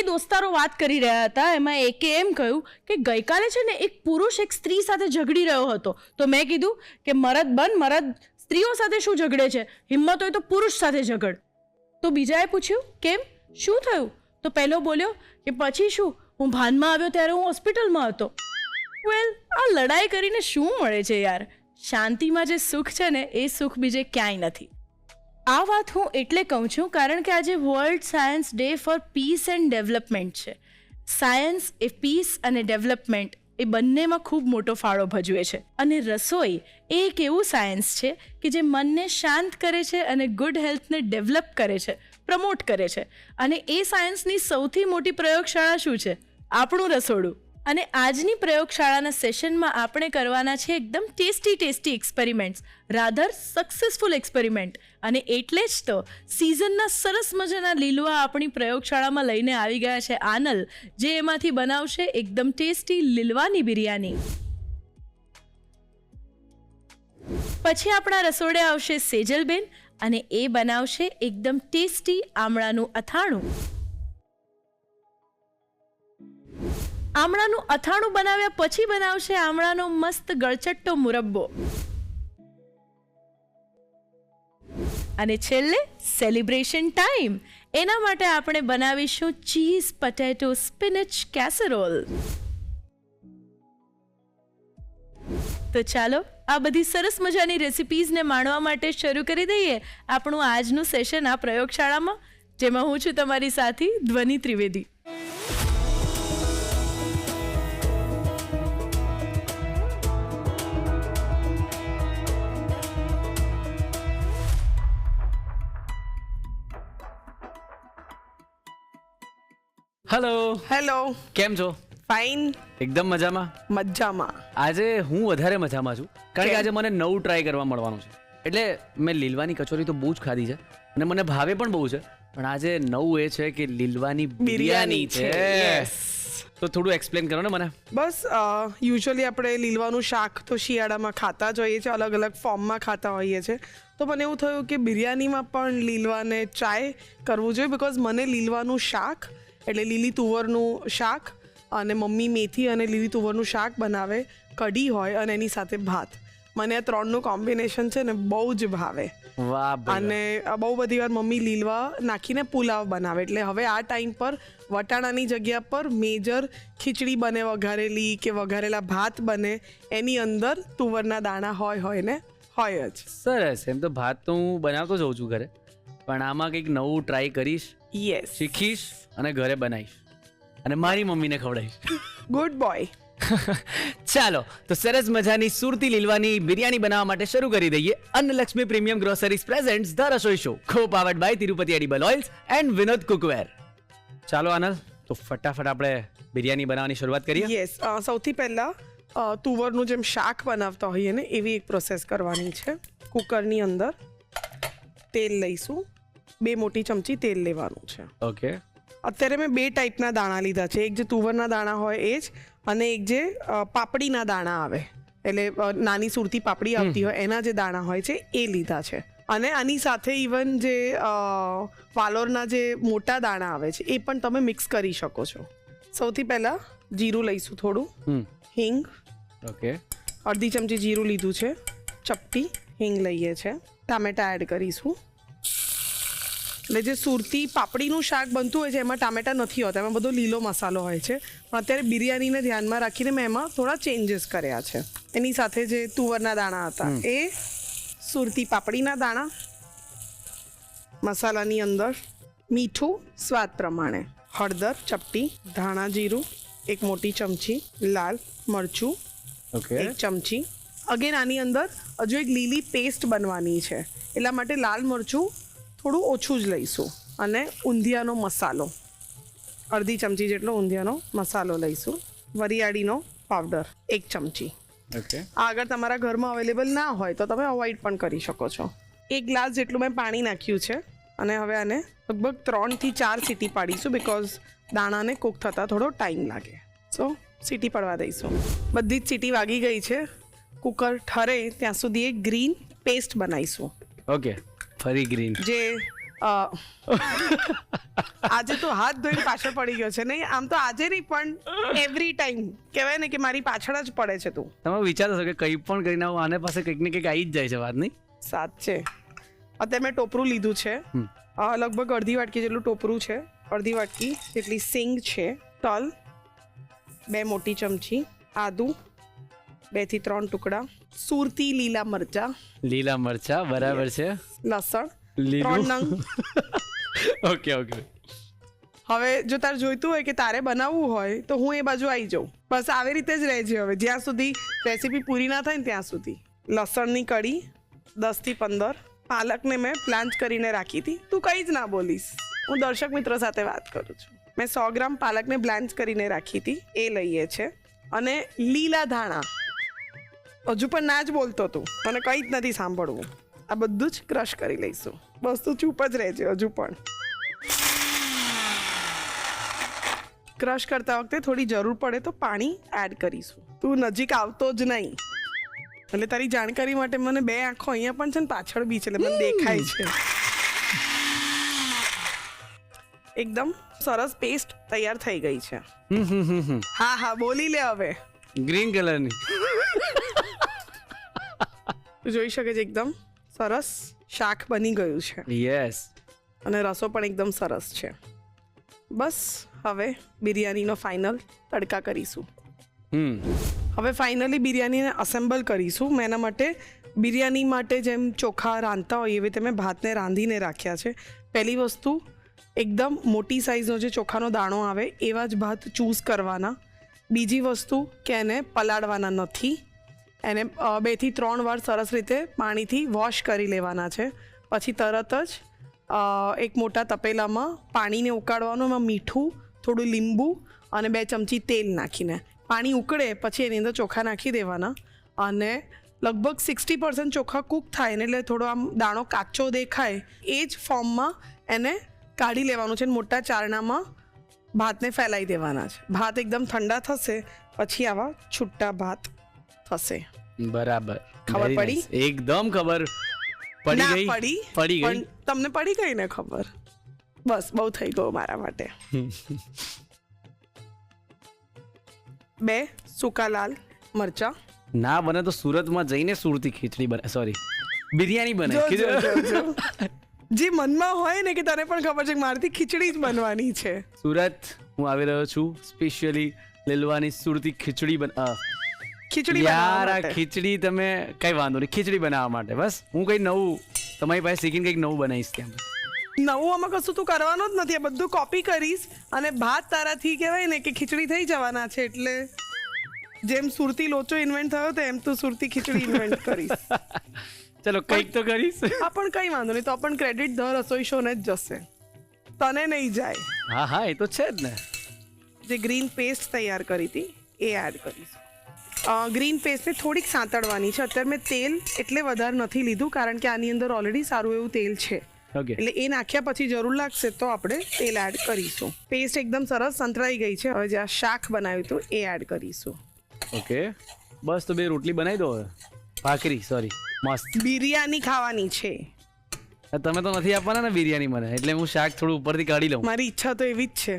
દોસ્તારો વાત કરી રહ્યા હતા. એમાં એકે એમ કહ્યું કે ગઈકાલે છે ને એક પુરુષ એક સ્ત્રી સાથે ઝઘડી રહ્યો હતો. તો મેં કીધું કે મરદ સ્ત્રીઓ સાથે શું ઝઘડે છે, હિંમત હોય તો પુરુષ સાથે ઝઘડ. તો બીજાએ પૂછ્યું કેમ, શું થયું? તો પહેલો બોલ્યો કે પછી શું, હું ભાનમાં આવ્યો ત્યારે હું હોસ્પિટલમાં હતો. વેલ, આ લડાઈ કરીને શું મળે છે યાર? શાંતિમાં જે સુખ છે ને એ સુખ બીજે ક્યાંય નથી. આ વાત હું એટલે કહું છું કારણ કે આજે world science day for peace and development છે. સાયન્સ એ પીસ અને ડેવલપમેન્ટ એ બંનેમાં ખૂબ મોટો ફાળો ભજવે છે. અને રસોઈ એ એક એવું સાયન્સ છે કે જે મનને શાંત કરે છે અને ગુડ હેલ્થને ડેવલપ કરે છે, પ્રમોટ કરે છે. અને એ સાયન્સની સૌથી મોટી પ્રયોગશાળા શું છે? આપણું રસોડું. અને આજની પ્રયોગશાળાના સેશનમાં આપણે કરવાના છે એકદમ tasty experiments, rather successful experiment. અને એટલે જ તો સિઝનના સરસ મજાના લીલવા આપણી પ્રયોગશાળામાં લઈને આવી ગયા છે આનલ, જે એમાંથી બનાવશે એકદમ ટેસ્ટી લીલવાની બિરયાની. પછી આપણા રસોડે આવશે સેજલબેન અને એ બનાવશે એકદમ ટેસ્ટી આમળાનું અથાણું. આમળાનું અથાણું બનાવ્યા પછી બનાવશે આમળાનો મસ્ત ગળચટ્ટો મુરબ્બો. અને છેલ્લે સેલિબ્રેશન ટાઈમ. એના માટે આપણે બનાવીશું ચીઝ પટેટો સ્પિનચ કેસરોલ. તો ચાલો આ બધી સરસ મજાની રેસિપીઝને માણવા માટે શરૂ કરી દઈએ આપણું આજનું સેશન આ પ્રયોગશાળામાં, જેમાં હું છું તમારી સાથી ધ્વનિ ત્રિવેદી. હેલો, કેમ છો? ફાઇન, એકદમ મજામાં. આજે હું વધારે મજામાં છું કારણ કે આજે મને નવું ટ્રાય કરવા મળવાનું છે. એટલે મેં લીલવાની કચોરી તો બહુ જ ખાધી છે અને મને ભાવે પણ બહુ છે, પણ આજે નવું એ છે કે લીલવાની બિરયાની છે. તો થોડું એક્સપ્લેન કરો ને મને. બસ યુઝ્યુઅલી આપણે લીલવાનું શાક તો શિયાળામાં ખાતા જ હોઈએ છીએ, અલગ અલગ ફોર્મમાં ખાતા હોઈએ છીએ. તો મને એવું થયું કે બિરયાનીમાં પણ લીલવાને ટ્રાય કરવું જોઈએ, બિકોઝ મને લીલવાનું શાક એટલે લીલી તુવરનું શાક અને મમ્મી મેથી અને લીલી તુવરનું શાક બનાવે, કઢી હોય અને એની સાથે ભાત, મને આ ત્રણનું કોમ્બિનેશન છે ને બહુ જ ભાવે. વાહ. અને બહુ બધી વાર મમ્મી લીલવા નાખીને પુલાવ બનાવે. એટલે હવે આ ટાઈમ પર વટાણાની જગ્યા પર મેજર ખીચડી બને વઘારેલી કે વઘારેલા ભાત બને, એની અંદર તુવરના દાણા હોય ને હોય જ. સરસ. એમ તો ભાત તો હું બનાવતો જઉં છું ઘરે, પણ આમાં કંઈક નવું ટ્રાય કરીશ, યસ, શીખીશ અને ઘરે બનાવીશ અને મારી મમ્મીને ખવડાવીશ. Good boy. ચાલો તો સરસ મજાની સુરતી લીલવાની બિરયાની બનાવવા માટે શરૂ કરી દઈએ. Annalakshmi premium groceries presents the Rasoi show, co powered by Tirupati edible oils and Vinod cookware. ચાલો આનલ, તો ફટાફટ આપણે બિરયાની બનાવવાની શરૂઆત કરીએ. યસ, સૌથી પહેલા તુવરનું જેમ શાક બનાવતા હોઈએ ને એવી એક પ્રોસેસ કરવાની છે. કુકરની અંદર તેલ લઈશું, 2 મોટી ચમચી તેલ લેવાનું છે. ઓકે. અત્યારે મેં 2 ટાઈપના દાણા લીધા છે, એક જે તુવરના દાણા હોય એ જ, અને એક જે પાપડીના દાણા આવે, એટલે નાની સુરતી પાપડી આવતી હોય એના જે દાણા હોય છે એ લીધા છે. અને આની સાથે ઇવન જે વાલોરના જે મોટા દાણા આવે છે એ પણ તમે મિક્સ કરી શકો છો. સૌથી પહેલાં જીરું લઈશું, થોડું હિંગ. ઓકે. અડધી ચમચી જીરું લીધું છે, ચપટી હિંગ લઈએ છે. ટામેટા એડ કરીશું. એટલે જે સુરતી પાપડીનું શાક બનતું હોય છે એમાં ટામેટા નથી હોતા, એમાં બધો લીલો મસાલો હોય છે. પણ અત્યારે બિરયાનીને ધ્યાનમાં રાખીને મેં એમાં થોડા ચેન્જીસ કર્યા છે. એની સાથે જે તુવરના દાણા હતા એ, સુરતી પાપડીના દાણા, મસાલાની અંદર મીઠું સ્વાદ પ્રમાણે, હળદર ચપટી, ધાણા જીરું 1 મોટી ચમચી, લાલ મરચું 1 ચમચી. અગેન આની અંદર હજુ એક લીલી પેસ્ટ બનવાની છે, એટલા માટે લાલ મરચું થોડું ઓછું જ લઈશું. અને ઊંધિયાનો મસાલો, અડધી ચમચી જેટલો ઊંધિયાનો મસાલો લઈશું. વરિયાળીનો પાવડર 1 ચમચી. ઓકે. આ અગર તમારા ઘરમાં અવેલેબલ ના હોય તો તમે અવોઇડ પણ કરી શકો છો. 1 ગ્લાસ જેટલું મેં પાણી નાખ્યું છે અને હવે આને લગભગ 3 થી 4 સીટી પાડીશું, બિકોઝ દાણાને કૂક થતાં થોડો ટાઈમ લાગે. સો સીટી પડવા દઈશું. બધી જ સીટી વાગી ગઈ છે. કુકર ઠરે ત્યાં સુધી એક ગ્રીન પેસ્ટ બનાવીશું. ઓકે. ફરી ગ્રીન, જે આજે તો હાથ ધોઈને પાછળ પડી ગયો છે નહીં, આમ તો આજે નહીં પણ એવરી ટાઈમ કહેવાય ને કે મારી પાછળ જ પડે છે તું. તમે વિચારો છો કે કંઈ પણ કરીને આવું આને પાસે કંઈક ને કંઈક આવી જ જાય છે વાત નહીં. સાચે અત્યારે મેં ટોપરું લીધું છે, લગભગ અડધી વાટકી જેટલું ટોપરું છે, અડધી વાટકી જેટલી સિંગ છે, તલ 2 મોટી ચમચી, આદુ 2 થી 3 ટુકડા, સુરતી લીલા મરચા, લીલા મરચા બરાબર છે, લસણ 3 લીલું નંગ. Okay okay. હવે જો તારે જોઈતું હોય કે તારે બનાવવું હોય તો હું એ બાજુ આવી જાઉં, બસ આવી રીતે જ રહેજે હવે જ્યાં સુધી રેસીપી પૂરી ના થાય ને ત્યાં સુધી. લસણની કળી 10 થી 15, પાલકને મેં પ્લાન્ટ કરીને રાખી હતી. તું કંઈ જ ના બોલીશ, હું દર્શક મિત્ર સાથે વાત કરું છું. મેં 100 ગ્રામ પાલકને બ્લાન્ચ કરીને રાખી હતી, એ લઈએ છે. અને લીલા ધાણા, હજુ પણ ના જ બોલતો તું, મને કંઈ જ નથી સાંભળવું. આ બધું જ ક્રશ કરી લઈશું, બસ તું ચૂપ જ રહેજે. હજુ પણ ક્રશ કરતા વખતે થોડી જરૂર પડે તો પાણી એડ કરીશું. તું નજીક આવતો જ નહીં, એટલે તારી જાણકારી માટે મને 2 આંખો અહીંયા પણ છે ને પાછળ બી છે, એટલે મને દેખાય છે. એકદમ સરસ પેસ્ટ તૈયાર થઈ ગઈ છે. હા હા બોલી લે હવે. ગ્રીન કલરની તું જોઈ શકે છે એકદમ સરસ શાક બની ગયું છે, યસ. અને રસો પણ એકદમ સરસ છે. બસ હવે બિરયાનીનો ફાઇનલ તડકા કરીશું. હવે ફાઇનલી બિરયાનીને અસેમ્બલ કરીશું. મેં એના માટે બિરયાની માટે જેમ ચોખા રાંધતા હોય એવી રીતે મેં ભાતને રાંધીને રાખ્યા છે. પહેલી વસ્તુ, એકદમ મોટી સાઇઝનો જે ચોખાનો દાણો આવે એવા જ ભાત ચૂઝ કરવાના. બીજી વસ્તુ કે એને પલાળવાના નથી, એને 2 થી 3 વાર સરસ રીતે પાણીથી વોશ કરી લેવાના છે. પછી તરત જ એક મોટા તપેલામાં પાણીને ઉકાળવાનું, એમાં મીઠું, થોડું લીંબુ અને 2 ચમચી તેલ નાખીને પાણી ઉકળે પછી એની અંદર ચોખા નાખી દેવાના. અને લગભગ 60% ચોખા કૂક થાય ને એટલે થોડો આમ દાણો કાચો દેખાય એ જ ફોર્મમાં એને કાઢી લેવાનું છે. મોટા ચારણામાં ભાતને ફેલાઈ દેવાના છે. ભાત એકદમ ઠંડા થશે પછી આવા છૂટા ભાત થશે. બરાબર, ખબર પડી? એકદમ ખબર પડી ના ગઈ. પડી પડી ગઈ. પણ તમને પડી ગઈ ને ખબર? બસ બહુ થઈ ગયું મારા માટે. 2 સૂકા લાલ મરચા. ના બને તો સુરતમાં જઈને સુરતી ખીચડી બને, સોરી બિરયાની બને. જે મનમાં હોય ને કે તને પણ ખબર છે કે મારથી ખીચડી જ બનવાની છે. સુરત હું આવી રહ્યો છું સ્પેશિયલી લીલવાની સુરતી ખીચડી ખીચડી યાર. બનાવવા આ માટે. ખીચડી તમે કઈ વાંધો નહીં, ખીચડી બનાવવા માટે બસ હું કઈ નવું તમારી પાસે શીખીને કંઈક નવું બનાવીશ. ત્યાં નવું આમાં કશું તું કરવાનું જ નથી, આ બધું કોપી કરીશ અને ભાત તારાથી કહેવાય ને કે ખીચડી થઈ જવાના છે. એટલે જેમ સુરતી લોચો ઇન્વેન્ટ થયો તો એમ તું સુરતી ખીચડી ઇન્વેન્ટ કરીશ. ચલો કંઈક તો કરીશ. આ પણ કંઈ વાંધો નહીં, તો પણ ક્રેડિટ ધ રસોઈ શોને જ જશે, તને નહીં જાય. હા હા, એ તો છે જ ને. જે ગ્રીન પેસ્ટ તૈયાર કરી હતી એ એડ કરીશું. ગ્રીન પેસ્ટને થોડીક સાંતળવાની છે. અત્યારે મેં તેલ એટલે વધારે નથી લીધું કારણ કે આની અંદર ઓલરેડી સારું એવું તેલ છે, ઓકે. એટલે એ નાખ્યા પછી જરૂર લાગશે તો આપણે તેલ એડ કરીશું. પેસ્ટ એકદમ સરસ સંતળાઈ ગઈ છે. હવે જે આ શાક બનાવ્યું હતું એ એડ કરીશું. ઓકે, બસ તો 2 રોટલી બનાવી દો હવે. ભાખરી, સોરી, મસ્ત. બિરયાની ખાવાની છે. તમે તો નથી આપવાના ને બિરયાની મને, એટલે હું શાક થોડું ઉપરથી કાઢી લઉં. મારી ઈચ્છા તો એવી જ છે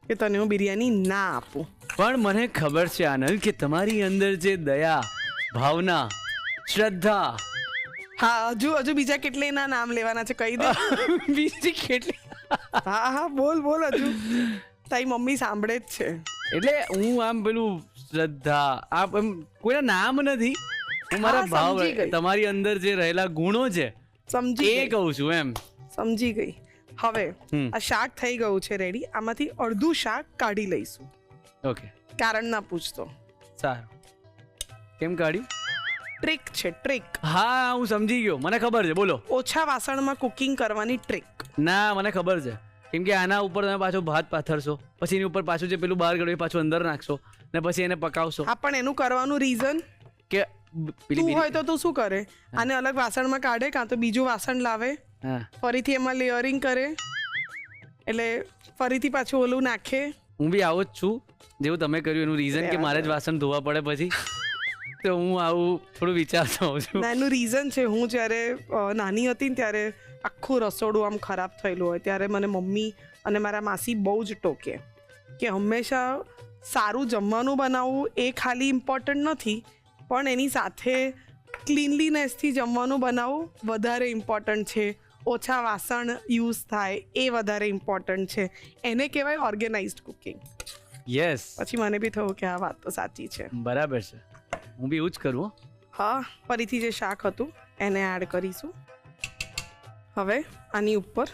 કે તને હું બિરયાની ના આપું. પણ મને ખબર છે આનંદ કે તમારી અંદર જે દયા, ભાવના, શ્રદ્ધા, હા હજુ બીજા કેટલાયના નામ લેવાના છે કહી દે. બીજી કેટલી. હા હા બોલ બોલ, હજુ તારી મમ્મી સાંભળે જ છે. એટલે હું આમ પેલું શ્રદ્ધા, આ એમ કોઈના નામ નથી, હું મારા હા, ભાવ, સમજી ગઈ. તમારી અંદર જે રહેલા ગુણો છે સમજી એ ગઈ, કહું છું એમ. સમજી ગઈ. હવે આ શાક થઈ ગયું છે રેડી. આમાંથી અડધું શાક કાઢી લઈશું. ઓકે, કારણ ના પૂછતો. સારું. કેમ કાઢ્યું? ટ્રીક છે, ટ્રીક. હા હું સમજી ગયો, મને ખબર છે, બોલો. ઓછા વાસણમાં કુકિંગ કરવાની ટ્રીક. ના મને ખબર છે, કેમ કે આના ઉપર તમે પાછો ભાત પાથરશો, પછી એની ઉપર પાછું જે પેલું બહાર ગયું એ પાછું અંદર નાખશો ને પછી એને પકાવશો. હા પણ એનું કરવાનું રીઝન કે તું હોય તો તું શું કરે, આને અલગ વાસણમાં કાઢે કાં તો બીજું વાસણ લાવે, હા, ફરીથી એમાં લેયરિંગ કરે, એટલે ફરીથી પાછું ઓલું નાખે. હું બી આવો જ છું જેવું તમે કર્યું એનું રીઝન કે મારે જ વાસણ ધોવા પડે પછી, તો હું આવું થોડું વિચારતો હોઉં છું. ના એનું રીઝન છે, હું જ્યારે નાની હતી ને ત્યારે આખું રસોડું આમ ખરાબ થયેલું હોય ત્યારે મને મમ્મી અને મારા માસી બહુ જ ટોકે કે હંમેશા સારું જમવાનું બનાવવું એ ખાલી ઇમ્પોર્ટન્ટ નથી, પણ એની સાથે ક્લીનલીનેસથી જમવાનું બનાવવું વધારે ઇમ્પોર્ટન્ટ છે. ઓછા વાસણ યુઝ થાય એ વધારે ઇમ્પોર્ટન્ટ છે. એને કહેવાય ઓર્ગેનાઇઝડ કુકિંગ. યસ, પછી મને બી થયું કે આ વાત તો સાચી છે. બરાબર છે, હું બી એવું જ કરું. હા, ફરીથી જે શાક હતું એને એડ કરીશું. હવે આની ઉપર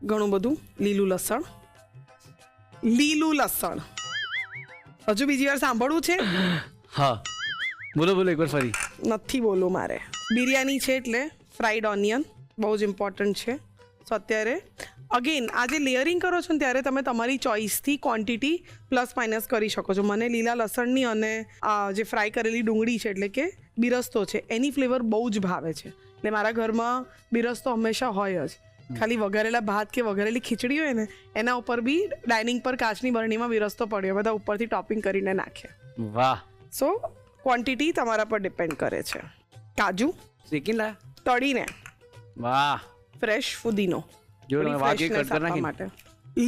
ઘણું બધું લીલું લસણ. હજુ બીજી વાર સાંભળવું છે? હા, બોલો એકવાર ફરી. નથી બોલવું મારે. બિરયાની છે એટલે ફ્રાઈડ ઓનિયન બહુ જ ઇમ્પોર્ટન્ટ છે. સો અત્યારે અગેન આ જે લેયરિંગ કરો છો ને ત્યારે તમે તમારી ચોઇસથી ક્વોન્ટિટી પ્લસ માઇનસ કરી શકો છો. મને લીલા લસણની અને જે ફ્રાય કરેલી ડુંગળી છે એટલે કે બિરસ્તો છે એની ફ્લેવર બહુ જ ભાવે છે. એટલે મારા ઘરમાં બિરસ્તો હંમેશા હોય જ. ખાલી વઘારેલા ભાત કે વઘારેલી ખીચડી હોય ને એના ઉપર બી ડાઇનિંગ પર કાચની બરણીમાં બિરસ્તો પડ્યો, બધા ઉપરથી ટોપિંગ કરીને નાખે. વાહ. સો ક્વોન્ટિટી તમારા પર ડિપેન્ડ કરે છે. કાજુ શેકીને લાયા? તળીને. વાહ. ફ્રેશ ફુદીનો જો તમે વાઘે કટ કરી નાખી માટે.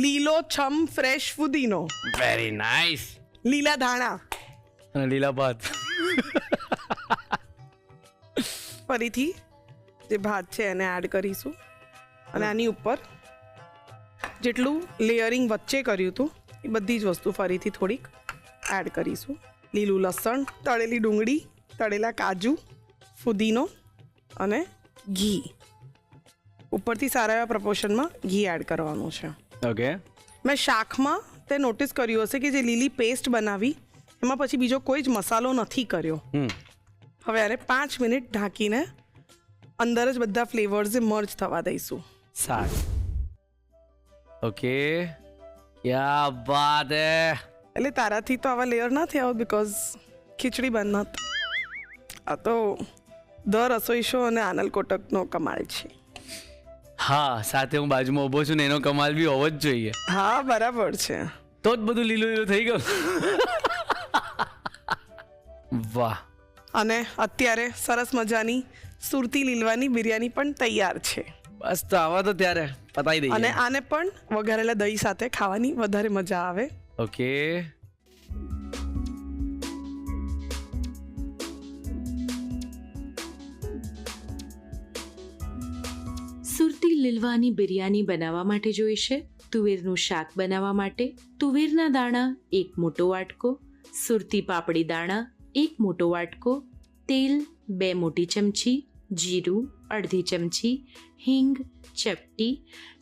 લીલો છમ ફ્રેશ ફુદીનો. Very nice. લીલા ધાણા અને લીલા ભાત. ફરીથી જે ભાત છે એને એડ કરીશું અને આની ઉપર જેટલું લેયરિંગ વચ્ચે કર્યું હતું એ બધી જ વસ્તુ ફરીથી થોડીક એડ કરીશું. લીલું લસણ, તળેલી ડુંગળી, તળેલા કાજુ, ફુદીનો અને ઘી. ઉપરથી સારા એવા પ્રપોર્શનમાં ઘી એડ કરવાનું છે. ઓકે. મેં શાકમાં તે નોટિસ કર્યું હશે કે જે લીલી પેસ્ટ બનાવી એમાં પછી બીજો કોઈ જ મસાલો નથી કર્યો. હવે આને 5 મિનિટ ઢાંકીને અંદર જ બધા ફ્લેવર્સ મર્જ થવા દઈશું. સારું. ઓકે, ક્યા બાત હે. એટલે તારાથી તો આવા લેયર ના થયા હોત બીકોઝ ખીચડી બનત. આ તો ધ રસોઈ શો અને આનલ કોટકનો કમાલ છે. હા, સાથે હું બાજુમાં ઊભો છું ને એનો કમાલ બી હોવો જ જોઈએ. હા, બરાબર છે. તો જ બધું લીલું થઈ ગયું. વાહ. અને અત્યારે સરસ મજાની સુરતી લીલવાની બિરયાની પણ તૈયાર છે. બસ તો આવા તો ત્યારે પતાવી દઈએ. અને આને પણ વઘારેલા દહીં સાથે ખાવાની વધારે મજા આવે. ઓકે. સુરતી લીલવાની બિરયાની બનાવવા માટે જોઈશે તુવેરનું શાક બનાવવા માટે તુવેરના દાણા 1 મોટો વાટકો, સુરતી પાપડી દાણા 1 મોટો વાટકો, તેલ 2 મોટી ચમચી, જીરું અડધી ચમચી, હિંગ ચપટી,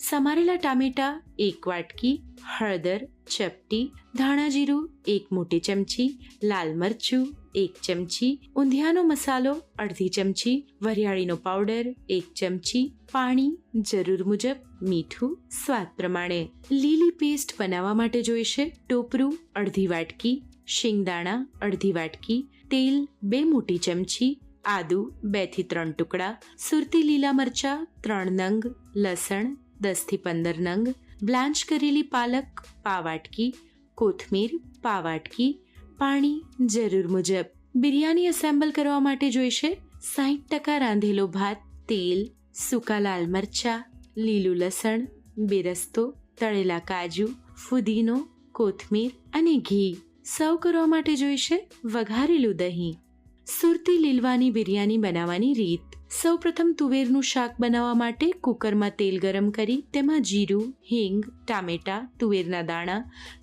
સમારેલા ટામેટા 1 વાટકી, હળદર ચપટી, ધાણા જીરું 1 મોટી ચમચી, લાલ મરચું 1 ચમચી, ઊંધિયાનો મસાલો અડધી ચમચી, વરિયાળીનો પાવડર 1 ચમચી, પાણી જરૂર મુજબ, મીઠું સ્વાદ પ્રમાણે. લીલી પેસ્ટ બનાવવા માટે જોઈશે ટોપરું અડધી વાટકી, શિંગદાણા અડધી વાટકી, તેલ 2 મોટી ચમચી, આદુ 2 થી 3 ટુકડા, સુરતી લીલા મરચા 3 નંગ, લસણ 10 થી 15 નંગ, બ્લાન્ચ કરેલી પાલક પા વાટકી, કોથમીર પા વાટકી, પાણી જરૂર મુજબ. બિરયાની એસેમ્બલ કરવા માટે જોઈશે 60% રાંધેલો ભાત, તેલ, સૂકા લાલ મરચા, લીલું લસણ, બેરસ્તો, તળેલા કાજુ, ફુદીનો, કોથમીર અને ઘી. સર્વ કરવા માટે જોઈશે વઘારેલું દહીં. સુરતી લીલવાની બિરયાની બનાવવાની રીત. સૌપ્રથમ તુવેરનું શાક બનાવવા માટે કુકરમાં તેલ ગરમ કરી તેમાં જીરું, હિંગ, ટામેટા, તુવેરના દાણા,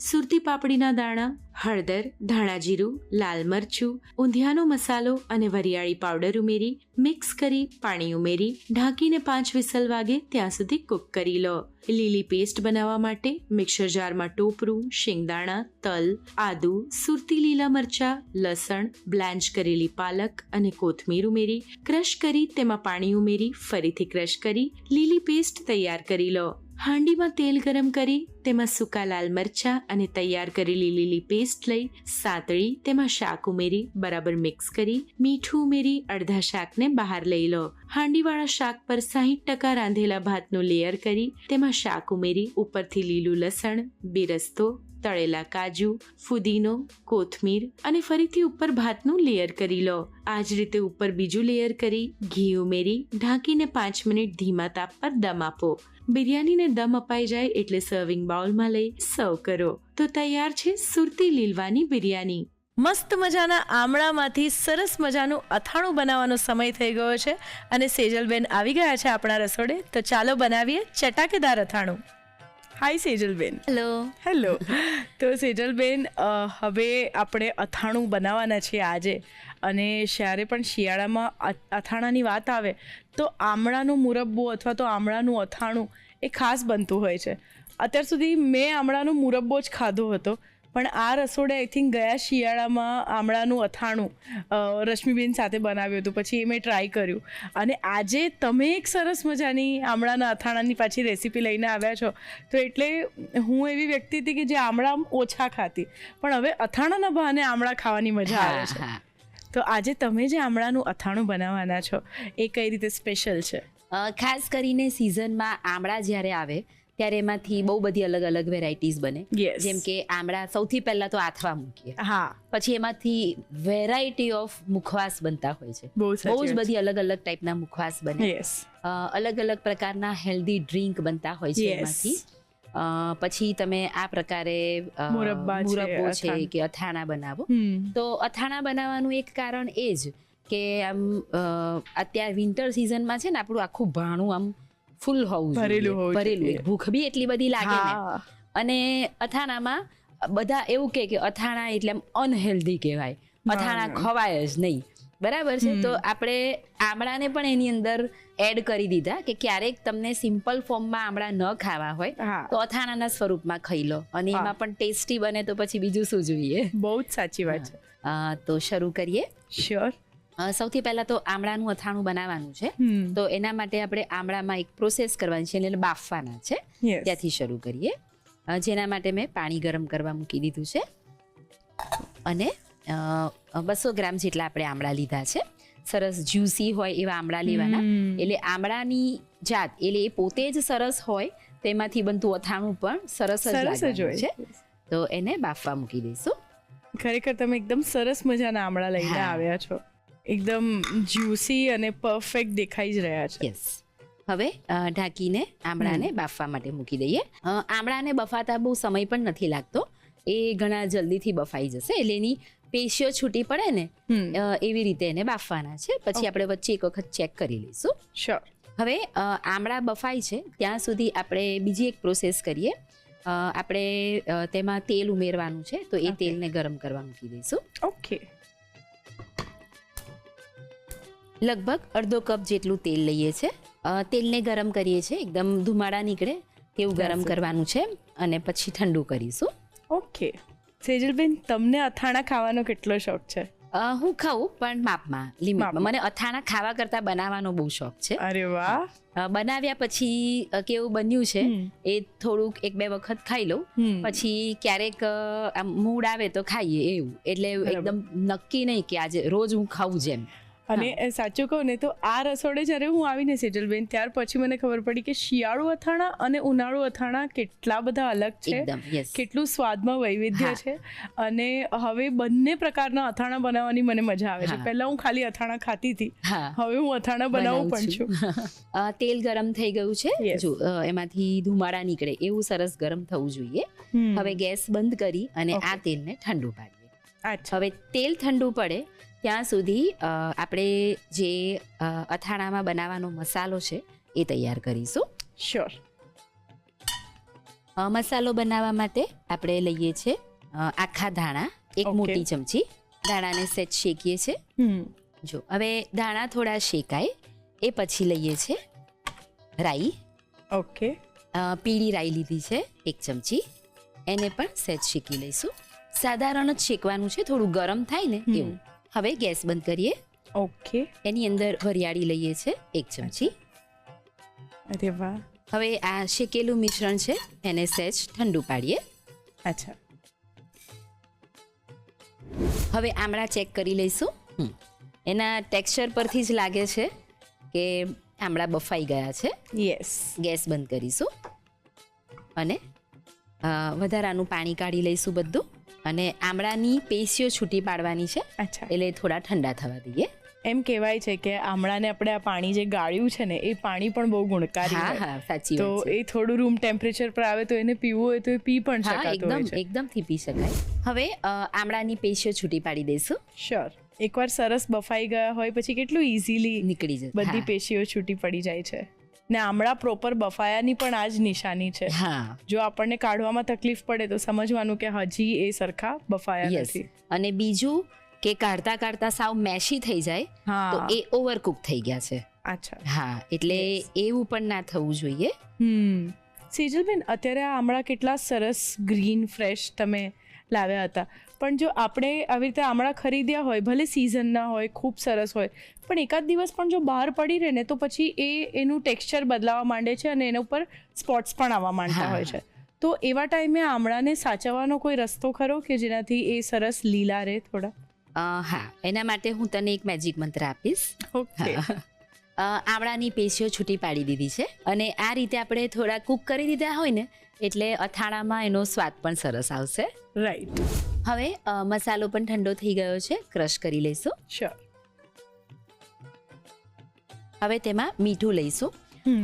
સુરતી પાપડીના દાણા, હળદર, ધાણા જીરું, લાલ મરચું, ઊંધિયાનો મસાલો અને વરિયાળી પાવડર ઉમેરી મિક્સ કરી પાણી ઉમેરી ઢાંકીને 5 વિસલ વાગે ત્યાં સુધી કૂક કરી લો. લીલી પેસ્ટ બનાવવા માટે મિક્સર જારમાં ટોપરું, શિંગદાણા, તલ, આદુ, સુરતી લીલા મરચા, લસણ, બ્લાન્ચ કરેલી પાલક અને કોથમીર ઉમેરી ક્રશ કરી તેમાં પાણી ઉમેરી ફરીથી ક્રશ કરી લીલી પેસ્ટ તૈયાર કરી લો. હાંડીમાં તેલ ગરમ કરી તેમાં સૂકા લાલ મરચા અને તૈયાર કરેલી લીલી પેસ્ટ લઈ સાતળી તેમાં શાક ઉમેરી બરાબર મિક્સ કરી મીઠું ઉમેરી અડધા શાકને બહાર લઈ લો. હાંડીવાળા શાક પર 60% રાંધેલા ભાતનું લેયર કરી તેમાં શાક ઉમેરી ઉપરથી લીલું લસણ, બેરસ્તો, તળેલા કાજુ, ફુદીનો, કોથમીર અને ફરીથી ઉપર ભાતનું લેયર કરી લો. આ જ રીતે ઉપર બીજું લેયર કરી ઘી ઉમેરી ઢાંકીને 5 મિનિટ ધીમા તાપ પર દમ આપો. બિરયાનીને દમ અપાઈ જાય એટલે સર્વિંગ બાઉલમાં લઈ સર્વ કરો. તો તૈયાર છે સુરતી લીલવાની બિરયાની. મસ્ત મજાના આમળામાંથી સરસ મજાનું અથાણું બનાવવાનો સમય થઈ ગયો છે અને સેજલબેન આવી ગયા છે આપણા રસોડે. તો ચાલો બનાવીએ ચટાકેદાર અથાણું. હાય સેજલબેન. હેલો. હેલો. તો સેજલબેન, હવે આપણે અથાણું બનાવવાના છીએ આજે. અને જ્યારે પણ શિયાળામાં અથાણાની વાત આવે તો આમળાનો મુરબ્બો અથવા તો આમળાનું અથાણું એ ખાસ બનતું હોય છે. અત્યાર સુધી મેં આમળાનો મુરબ્બો જ ખાધો હતો, પણ આ રસોડે આઈ થિંક ગયા શિયાળામાં આમળાનું અથાણું રશ્મિબેન સાથે બનાવ્યું હતું, પછી એ મેં ટ્રાય કર્યું. અને આજે તમે એક સરસ મજાની આમળાના અથાણાની પાછી રેસીપી લઈને આવ્યા છો. તો એટલે હું એવી વ્યક્તિ હતી કે જે આમળા ઓછા ખાતી, પણ હવે અથાણાના બહાને આમળા ખાવાની મજા આવે છે. તો આજે તમે જે આમળાનું અથાણું બનાવવાના છો એ કઈ રીતે સ્પેશિયલ છે? ખાસ કરીને સિઝનમાં આમળા જ્યારે આવે ત્યારે એમાંથી બહુ બધી અલગ અલગ વેરાયટીઝ બને. Yes. જેમ કે આમળા સૌથી પહેલા તો આથવા મૂકીએ, હા, પછી એમાંથી વેરાયટી ઓફ મુખવાસ બનતા હોય છે. બહુ બહુ જ બધી અલગ અલગ ટાઈપના મુખવાસ બને. યસ. અલગ અલગ પ્રકારના હેલ્ધી ડ્રિંક બનતા હોય છે Yes. એમાંથી. પછી તમે આ પ્રકારે મુરબ્બા છે, મુરબ્બો છે અથાણું. કે અથાણા બનાવો. હમ. તો અથાણા બનાવવાનું એક કારણ એ જ કે આમ અત્યારે વિન્ટર સિઝનમાં છે ને આપણું આખું ભાણું આમ ફૂલ હોવું જોઈએ, ભરેલું હોવું ભરેલું જોઈએ. હોય. ભૂખ બી એટલી બધી લાગે ને. હા. અને અથાણામાં બધા એવું કે અથાણા એટલે આમ અનહેલ્ધી કહેવાય, અથાણા ખવાય જ નહીં. બરાબર છે. તો આપણે આમળાને પણ એની અંદર એડ કરી દીધા કે ક્યારેક તમને સિમ્પલ ફોર્મમાં આમળા ન ખાવા હોય હા. તો અથાણાના સ્વરૂપમાં ખાઈ લો, અને હા. એમાં પણ ટેસ્ટી બને તો પછી બીજું શું જોઈએ. બહુ જ સાચી વાત છે. તો શરૂ કરીએ. શ્યોર. સૌથી પહેલા તો આમળાનું અથાણું બનાવવાનું છે. તો એના માટે આપણે આમળામાં એક પ્રોસેસ કરવાની છે, એને બાફવાના છે. Yes. ત્યાંથી શરૂ કરીએ. જેના માટે મેં પાણી ગરમ કરવા મૂકી દીધું છે અને 200 ગ્રામ જેટલા આપણે આમળા લીધા છે. સરસ જ્યુસી હોય એવા આમળા લેવાના. એટલે આમળાની જાત એટલે એ પોતે જ સરસ હોય, તેમાંથી બનતું અથાણું પણ સરસ જ સરસ જ લાગવાનું હોય. છે. તો એને બાફવા મૂકી દઈશું. ખરેખર તમે એકદમ સરસ મજાના આમળા લઈને હા. આવ્યા છો. એકદમ જ્યુસી અને પરફેક્ટ દેખાઈ જ રહ્યા છે. યસ. હવે ઢાંકીને આમળાને બાફવા માટે મૂકી દઈએ. આમળાને બફાતા બહુ સમય પણ નથી લાગતો, એ ઘણા જલ્દીથી બફાઈ જશે. એટલે એની પેશીઓ છૂટી પડે ને એવી રીતે એને બાફવાના છે. પછી આપણે વચ્ચે એક વખત ચેક કરી લઈશું. શ્યોર. હવે આમળા બફાય છે ત્યાં સુધી આપણે બીજી એક પ્રોસેસ કરીએ. આપણે તેમાં તેલ ઉમેરવાનું છે, તો એ તેલને ગરમ કરવા મૂકી દઈશું. ઓકે. લગભગ અડધો કપ જેટલું તેલ લઈએ છે. તેલને ગરમ કરીએ છીએ, એકદમ ધુમાડા નીકળે તેવું ગરમ કરવાનું છે, અને પછી ઠંડુ કરીશું. ઓકે. સેજલબેન, તમને અથાણા ખાવાનો કેટલો શોખ છે? હું ખાઉં પણ માપમાં, લિમિટમાં. મને અથાણા ખાવા કરતાં બનાવવાનો બહુ શોખ છે. અરે વાહ. બનાવ્યા પછી કેવું બન્યું છે એ થોડુંક 1-2 વખત ખાઈ લઉં, પછી ક્યારેક મૂડ આવે તો ખાઈએ એવું. એટલે એકદમ નક્કી નહીં કે આજે રોજ હું ખાવું જેમ. અને સાચું કહું ને તો આ રસોડે જ્યારે હું આવીને સેજલબેન, ત્યાર પછી મને ખબર પડી કે શિયાળુ અથાણા અને ઉનાળુ અથાણા કેટલા બધા અલગ છે, એકદમ, yes. કેટલું સ્વાદમાં વૈવિધ્ય છે. અને હવે બંને પ્રકારના અથાણા બનાવવાની મને મજા આવે છે. પહેલા હું ખાલી અથાણા ખાતી હતી, હવે હું અથાણા બનાવું પણ છું. તેલ ગરમ થઈ ગયું છે. Yes. જો એમાંથી ધુમાડા નીકળે એવું સરસ ગરમ થવું જોઈએ. હવે ગેસ બંધ કરી અને આ તેલને ઠંડુ પાડીએ. અચ્છા. હવે તેલ ઠંડુ પડે ત્યાં સુધી આપણે જે અથાણામાં બનાવવાનો મસાલો છે એ તૈયાર કરીશું. શ્યોર. મસાલો બનાવવા માટે આપણે લઈએ છીએ આખા ધાણા, એક Okay. મોટી ચમચી. ધાણાને સહેજ શેકીએ છીએ. જો હવે ધાણા થોડા શેકાય એ પછી લઈએ છીએ રાઈ. ઓકે. પીળી રાઈ લીધી છે 1 ચમચી, એને પણ સહેજ શેકી લઈશું. સાધારણ જ શેકવાનું છે, થોડું ગરમ થાય ને એવું. હવે ગેસ બંધ કરીએ. ઓકે. એની અંદર વરિયાળી લઈએ છીએ 1 ચમચી. અરે વાહ. હવે આ શેકેલું મિશ્રણ છે એને સહેજ ઠંડુ પાડીએ. અચ્છા. હવે આમળા ચેક કરી લઈશું. એના ટેક્સચર પરથી જ લાગે છે કે આમળા બફાઈ ગયા છે. યસ. ગેસ બંધ કરીશું અને વધારાનું પાણી કાઢી લઈશું બધું, અને આમળાની પેશીઓ છૂટી પાડવાની છે, અચ્છા. એટલે થોડા ઠંડા થવા દઈએ. એમ કહેવાય છે કે આમળાને આપણે આ પાણી જે ગાળ્યું છે ને એ પાણી પણ બહુ ગુણકારી હા હોય. હા, સાચી તો વાત છે. એ થોડું રૂમ ટેમ્પરેચર પર આવે તો એને પીવું હોય તો એ પી પણ હા, શકાતું હોય છે. એકદમથી પી શકાય. હવે આમળાની પેશીઓ છૂટી પાડી દઈશું, શ્યોર. એકવાર સરસ બફાઈ ગયા હોય પછી કેટલું ઇઝીલી નીકળી જશે. બધી હા. પેશીઓ છૂટી પડી જાય છે. ને આમળા પ્રોપર બફાયાની પણ આ જ નિશાની છે. હા, જો આપણને કાઢવામાં તકલીફ પડે તો સમજવાનું કે હજી એ સરખા બફાયા યસ. નથી. અને બીજું કે કાઢતા સાવ મેશી થઈ જાય હા. તો એ ઓવરકુક થઈ ગયા છે. અચ્છા. હા, એટલે એવું પણ ના થવું જોઈએ. સેજલબેન, અત્યારે આ આમળા કેટલા સરસ ગ્રીન ફ્રેશ તમે લાવ્યા હતા, પણ જો આપણે આવી રીતે આમળા ખરીદ્યા હોય, ભલે સિઝનના હોય, ખૂબ સરસ હોય, પણ એકાદ દિવસ પણ જો બહાર પડી રહે ને તો પછી એનું ટેક્સચર બદલાવા માંડે છે અને એના ઉપર સ્પોટ્સ પણ આવવા માંડતા હા. હોય છે. તો એવા ટાઈમે આમળાને સાચવવાનો કોઈ રસ્તો ખરો કે જેનાથી એ સરસ લીલા રહે થોડા? હા, એના માટે હું તને એક મેજિક મંત્ર આપીશ. ઓકે. આમળાની પેશીઓ છૂટી પાડી દીધી છે, અને આ રીતે આપણે થોડા કૂક કરી દીધા હોય ને એટલે અથાણામાં એનો સ્વાદ પણ સરસ આવશે. રાઈટ. હવે મસાલો પણ ઠંડો થઈ ગયો છે, ક્રશ કરી લઈશું. શ્યોર. હવે તેમાં મીઠું લઈશું.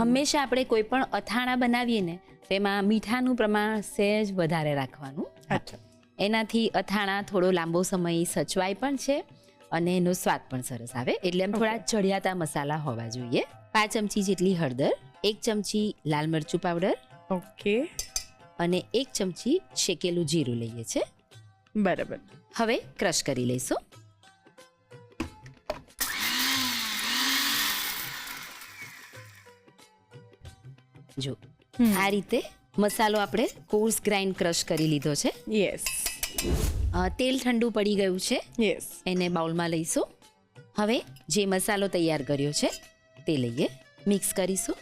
હંમેશા આપણે કોઈ પણ અથાણા બનાવીએ ને તેમાં મીઠાનું પ્રમાણ સહેજ વધારે રાખવાનું. અચ્છા. એનાથી અથાણા થોડો લાંબો સમય સચવાય પણ છે અને એનો સ્વાદ પણ સરસ આવે. એટલે એમ થોડા ચડિયાતા મસાલા હોવા જોઈએ. 5 ચમચી જેટલી હળદર, 1 ચમચી લાલ મરચું પાવડર ઓકે. અને 1 ચમચી શેકેલું જીરું લઈએ છે. બરાબર. હવે ક્રશ કરી લઈશું. જો આ રીતે મસાલો આપણે કોર્સ ગ્રાઇન્ડ ક્રશ કરી લીધો છે. યસ. તેલ ઠંડુ પડી ગયું છે, યસ. એને બાઉલમાં લઈશું. હવે જે મસાલો તૈયાર કર્યો છે તે લઈએ, મિક્સ કરીશું.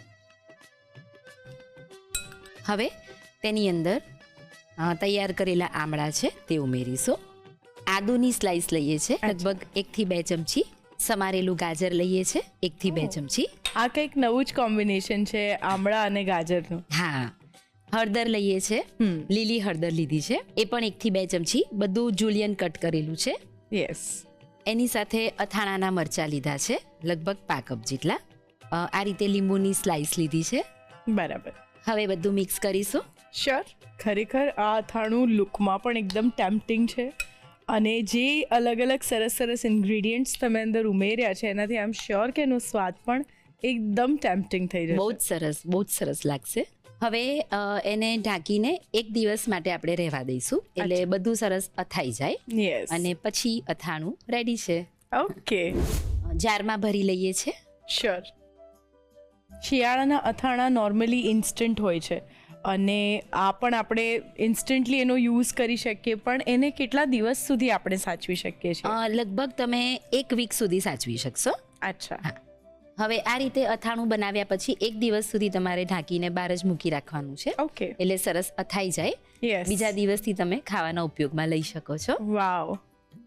હવે તેની અંદર તૈયાર કરેલા આમળા છે તે ઉમેરીશું. આદુની સ્લાઇસ લઈએ છે, લગભગ 1 થી 2 ચમચી. સમારેલું ગાજર લઈએ છે, 1 થી 2 ચમચી. આ કંઈક નવું જ કોમ્બિનેશન છે, આમળા અને ગાજરનું. હા. હળદર લઈએ છે, લીલી હળદર લીધી છે, એ પણ 1 થી 2 ચમચી. બધું જુલિયન કટ કરેલું છે. યસ. એની સાથે અથાણાના મરચાં લીધા છે, લગભગ 5 કપ જેટલા. આ રીતે લીંબુની સ્લાઇસ લીધી છે. બરાબર. હવે બધું મિક્સ કરીશું. શ્યોર. ખરેખર આ અથાણું લુકમાં પણ એકદમ ટેમ્પટિંગ છે, અને જે અલગ અલગ સરસ સરસ ઇન્ગ્રીડિયન્ટ્સ તમે અંદર ઉમેર્યા છે એનાથી આઈ એમ શ્યોર કે એનો સ્વાદ પણ એકદમ ટેમ્પટિંગ થઈ બહુ જશે. જ સરસ લાગશે. હવે એને ઢાંકીને 1 દિવસ માટે આપણે રહેવા દઈશું, એટલે બધું સરસ અથાઈ જાય. યસ. અને પછી અથાણું રેડી છે. ઓકે. જારમાં ભરી લઈએ છે. શ્યોર. શિયાળાના અથાણા નોર્મલી ઇન્સ્ટન્ટ હોય છે, અને આ પણ આપણે ઇન્સ્ટન્ટલી એનો યુઝ કરી શકીએ, પણ એને કેટલા દિવસ સુધી આપણે સાચવી શકીએ છીએ? લગભગ તમે 1 વીક સુધી સાચવી શકશો. અચ્છા. હવે આ રીતે અથાણું બનાવ્યા પછી 1 દિવસ સુધી તમારે ઢાંકીને બહાર જ મૂકી રાખવાનું છે, ઓકે. એટલે સરસ અથાઈ જાય. યસ. બીજા દિવસથી તમે ખાવાના ઉપયોગમાં લઈ શકો છો. વાવ.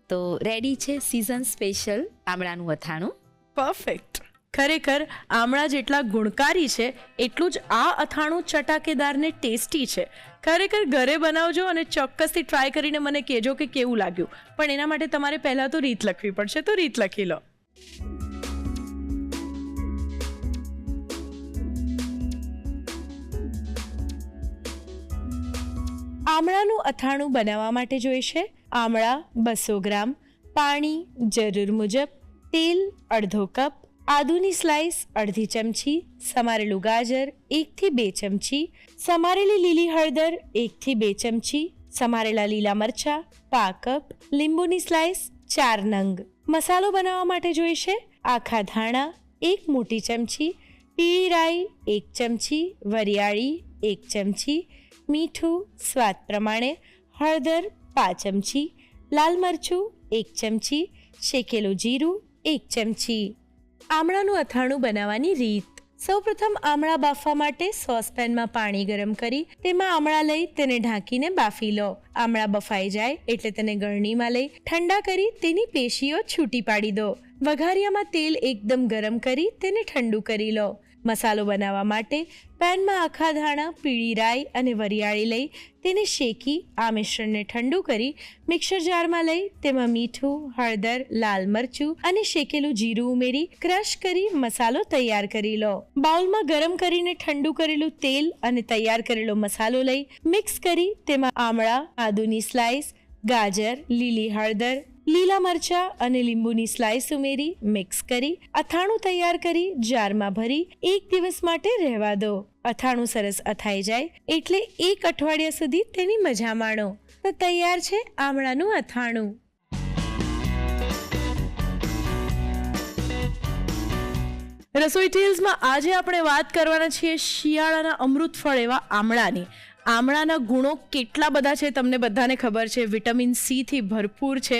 તો રેડી છે સીઝન સ્પેશિયલ આમળાનું અથાણું. પરફેક્ટ. ખરેખર આમળા જેટલા ગુણકારી છે એટલું જ આ અથાણું ચટાકેદાર ને ટેસ્ટી છે. ખરેખર ઘરે બનાવજો અને ચોક્કસથી ટ્રાય કરીને મને કહેજો કે કેવું લાગ્યું. પણ એના માટે તમારે પહેલાં તો રીત લખવી પડશે, તો રીત લખી લો. આમળાનું અથાણું બનાવવા માટે જોઈશે આમળા 200 ગ્રામ, પાણી જરૂર મુજબ, તેલ અડધો કપ, આદુની સ્લાઇસ અડધી ચમચી, સમારેલું ગાજર 1 થી 2 ચમચી, સમારેલી લીલી હળદર 1 થી 2 ચમચી, સમારેલા લીલા મરચાં 5 કપ, લીંબુની સ્લાઇસ 4 નંગ. મસાલો બનાવવા માટે જોઈશે આખા ધાણા 1 મોટી ચમચી, પીળી રાઈ 1 ચમચી, વરિયાળી 1 ચમચી, મીઠું સ્વાદ પ્રમાણે, હળદર 5 ચમચી, લાલ મરચું 1 ચમચી, શેકેલું જીરું 1 ચમચી. આમળાનું અથાણું બનાવવાની રીત. સૌપ્રથમ આમળા બાફવા માટે સોસપેનમાં પાણી ગરમ કરી તેમાં આમળા લઈ તેને ઢાંકીને બાફી લો. આમળા બફાઈ જાય એટલે તેને ગળણીમાં લઈ ઠંડા કરી તેની પેશીઓ છૂટી પાડી દો. વઘારિયામાં તેલ એકદમ ગરમ કરી તેને ઠંડુ કરી લો. મસાલો બનાવવા માટે પેનમાં આખા ધાણા, પીળી રાઈ અને વરિયાળી લઈ તેને શેકી આ મિશ્રણને ઠંડુ કરી મિક્સર જારમાં લઈ તેમાં મીઠું, હળદર, લાલ મરચું અને શેકેલું જીરું ઉમેરી ક્રશ કરી મસાલો તૈયાર કરી લો. બાઉલમાં ગરમ કરીને ઠંડુ કરેલું તેલ અને તૈયાર કરેલો મસાલો લઈ મિક્સ કરી તેમાં આમળા, આદુની સ્લાઇસ, ગાજર, લીલી હળદર, લીલા મરચા અને લીંબુની સ્લાઇસ ઉમેરી મિક્સ કરી અથાણું તૈયાર કરી જારમાં ભરી 1 દિવસ માટે રહેવા દો. અથાણું સરસ અથાઈ જાય એટલે 1 અઠવાડિયા સુધી તેની મજા માણો. તો તૈયાર છે આમળાનું અથાણું. રસોઈ ટેલ્સમાં આજે આપણે વાત કરવાના છીએ શિયાળાના અમૃત ફળ એવા આમળાની. આમળાના ગુણો કેટલા બધા છે તમને બધાને ખબર છે. વિટામિન સી થી ભરપૂર છે,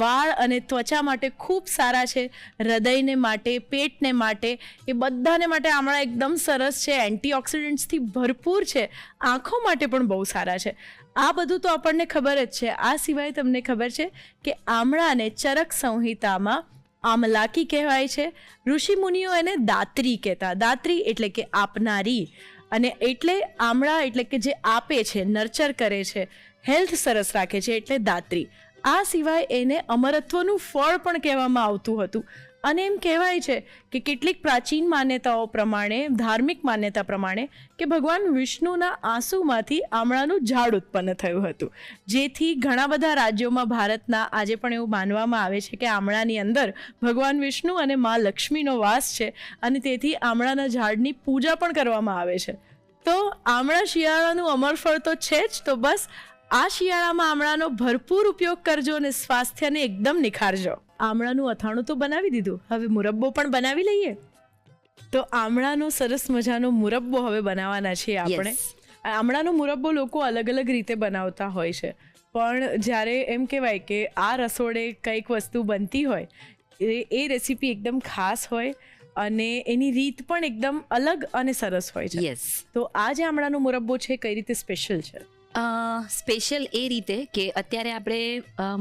વાળ અને ત્વચા માટે ખૂબ સારા છે, હૃદયને માટે, પેટને માટે, એ બધાને માટે આમળા એકદમ સરસ છે. એન્ટીઓક્સિડન્ટ્સથી ભરપૂર છે, આંખો માટે પણ બહુ સારા છે. આ બધું તો આપણને ખબર જ છે. આ સિવાય તમને ખબર છે કે આમળાને ચરક સંહિતામાં આમલાકી કહેવાય છે. ઋષિ મુનિઓ એને દાત્રી કહેતા. દાત્રી એટલે કે આપનારી, અને એટલે આમળા એટલે કે જે આપે છે, નર્ચર કરે છે, હેલ્થ સરસ રાખે છે એટલે દાત્રી. આ સિવાય એને અમરત્વનું ફળ પણ કહેવામાં આવતું હતું. અને એમ કહેવાય છે કે કેટલીક પ્રાચીન માન્યતાઓ પ્રમાણે, ધાર્મિક માન્યતા પ્રમાણે, કે ભગવાન વિષ્ણુના આંસુમાંથી આમળાનું ઝાડ ઉત્પન્ન થયું હતું. જેથી ઘણા બધા રાજ્યોમાં ભારતના આજે પણ એવું માનવામાં આવે છે કે આમળાની અંદર ભગવાન વિષ્ણુ અને મા લક્ષ્મીનો વાસ છે, અને તેથી આમળાના ઝાડની પૂજા પણ કરવામાં આવે છે. તો આમળા શિયાળાનું અમર ફળ તો છે જ. તો બસ આ શિયાળામાં આમળાનો ભરપૂર ઉપયોગ કરજો અને સ્વાસ્થ્યને એકદમ નિખારજો. આમળાનું અથાણું તો બનાવી દીધું, હવે મુરબ્બો પણ બનાવી લઈએ. તો આમળાનો સરસ મજાનો મુરબ્બો હવે બનાવવાના છીએ આપણે. આમળાનો મુરબ્બો લોકો અલગ અલગ રીતે બનાવતા હોય છે, પણ જ્યારે એમ કહેવાય કે આ રસોડે કંઈક વસ્તુ બનતી હોય એ રેસીપી એકદમ ખાસ હોય અને એની રીત પણ એકદમ અલગ અને સરસ હોય છે. યસ. તો આ જે આમળાનો મુરબ્બો છે કઈ રીતે સ્પેશિયલ છે? સ્પેશિયલ એ રીતે કે અત્યારે આપણે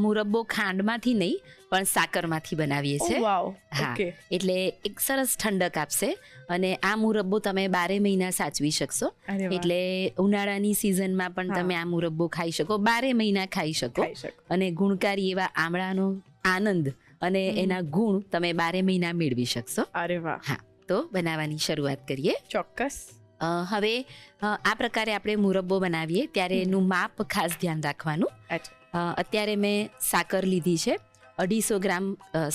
મુરબ્બો ખાંડમાંથી નહીં પણ સાકરમાંથી બનાવીએ છીએ. વાવ. હા, ઓકે. એટલે એક સરસ ઠંડક આપશે અને આ મુરબ્બો તમે 12 મહિના સાચવી શકશો. અરે વાહ. એટલે ઉનાળાની સિઝનમાં પણ હા. તમે આ મુરબ્બો ખાઈ શકો, 12 મહિના ખાઈ શકો. ખાઈ શકો. અને ગુણકારી એવા આમળાનો આનંદ અને એના ગુણ તમે 12 મહિના મેળવી શકશો. અરે વાહ. હા, તો બનાવવાની શરૂઆત કરીએ. ચોક્કસ. હવે આ પ્રકારે આપણે મુરબ્બો બનાવીએ ત્યારે એનું માપ ખાસ ધ્યાન રાખવાનું. અત્યારે મેં સાકર લીધી છે, 250 ગ્રામ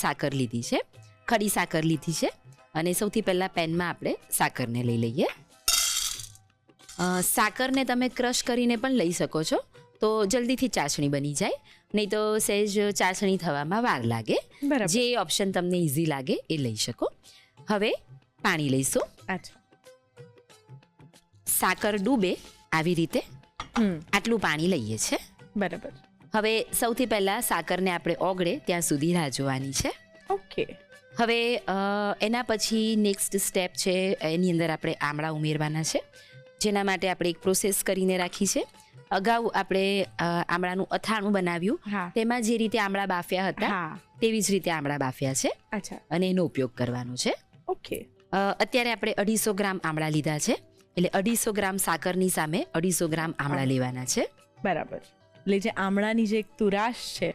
સાકર લીધી છે, ખડી સાકર લીધી છે. અને સૌથી પહેલાં પેનમાં આપણે સાકરને લઈ લઈએ. સાકરને તમે ક્રશ કરીને પણ લઈ શકો છો, તો જલ્દીથી ચાસણી બની જાય. નહીં તો સહેજ ચાસણી થવામાં વાર લાગે. બરાબર. જે ઓપ્શન તમને ઇઝી લાગે એ લઈ શકો. હવે પાણી લઈશું. અચ્છા. સાકર ડૂબે આવી રીતે આટલું પાણી લઈએ છે. બરાબર. હવે સૌથી પહેલાં સાકરને આપણે ઓગળે ત્યાં સુધી રાહ જોવાની છે. ઓકે. હવે એના પછી નેક્સ્ટ સ્ટેપ છે, એની અંદર આપણે આમળા ઉમેરવાના છે, જેના માટે આપણે એક પ્રોસેસ કરીને રાખી છે. અગાઉ આપણે આમળાનું અથાણું બનાવ્યું, હા. તેમાં જે રીતે આમળા બાફ્યા હતા હા. તેવી જ રીતે આમળા બાફ્યા છે અચ્છા. અને એનો ઉપયોગ કરવાનો છે. ઓકે. અત્યારે આપણે 250 ગ્રામ આમળા લીધા છે, એટલે 250 ગ્રામ સાકરની સામે 250 ગ્રામ આમળા લેવાના છે. બરાબર. એટલે જે આમળાની જે એક તુરાશ છે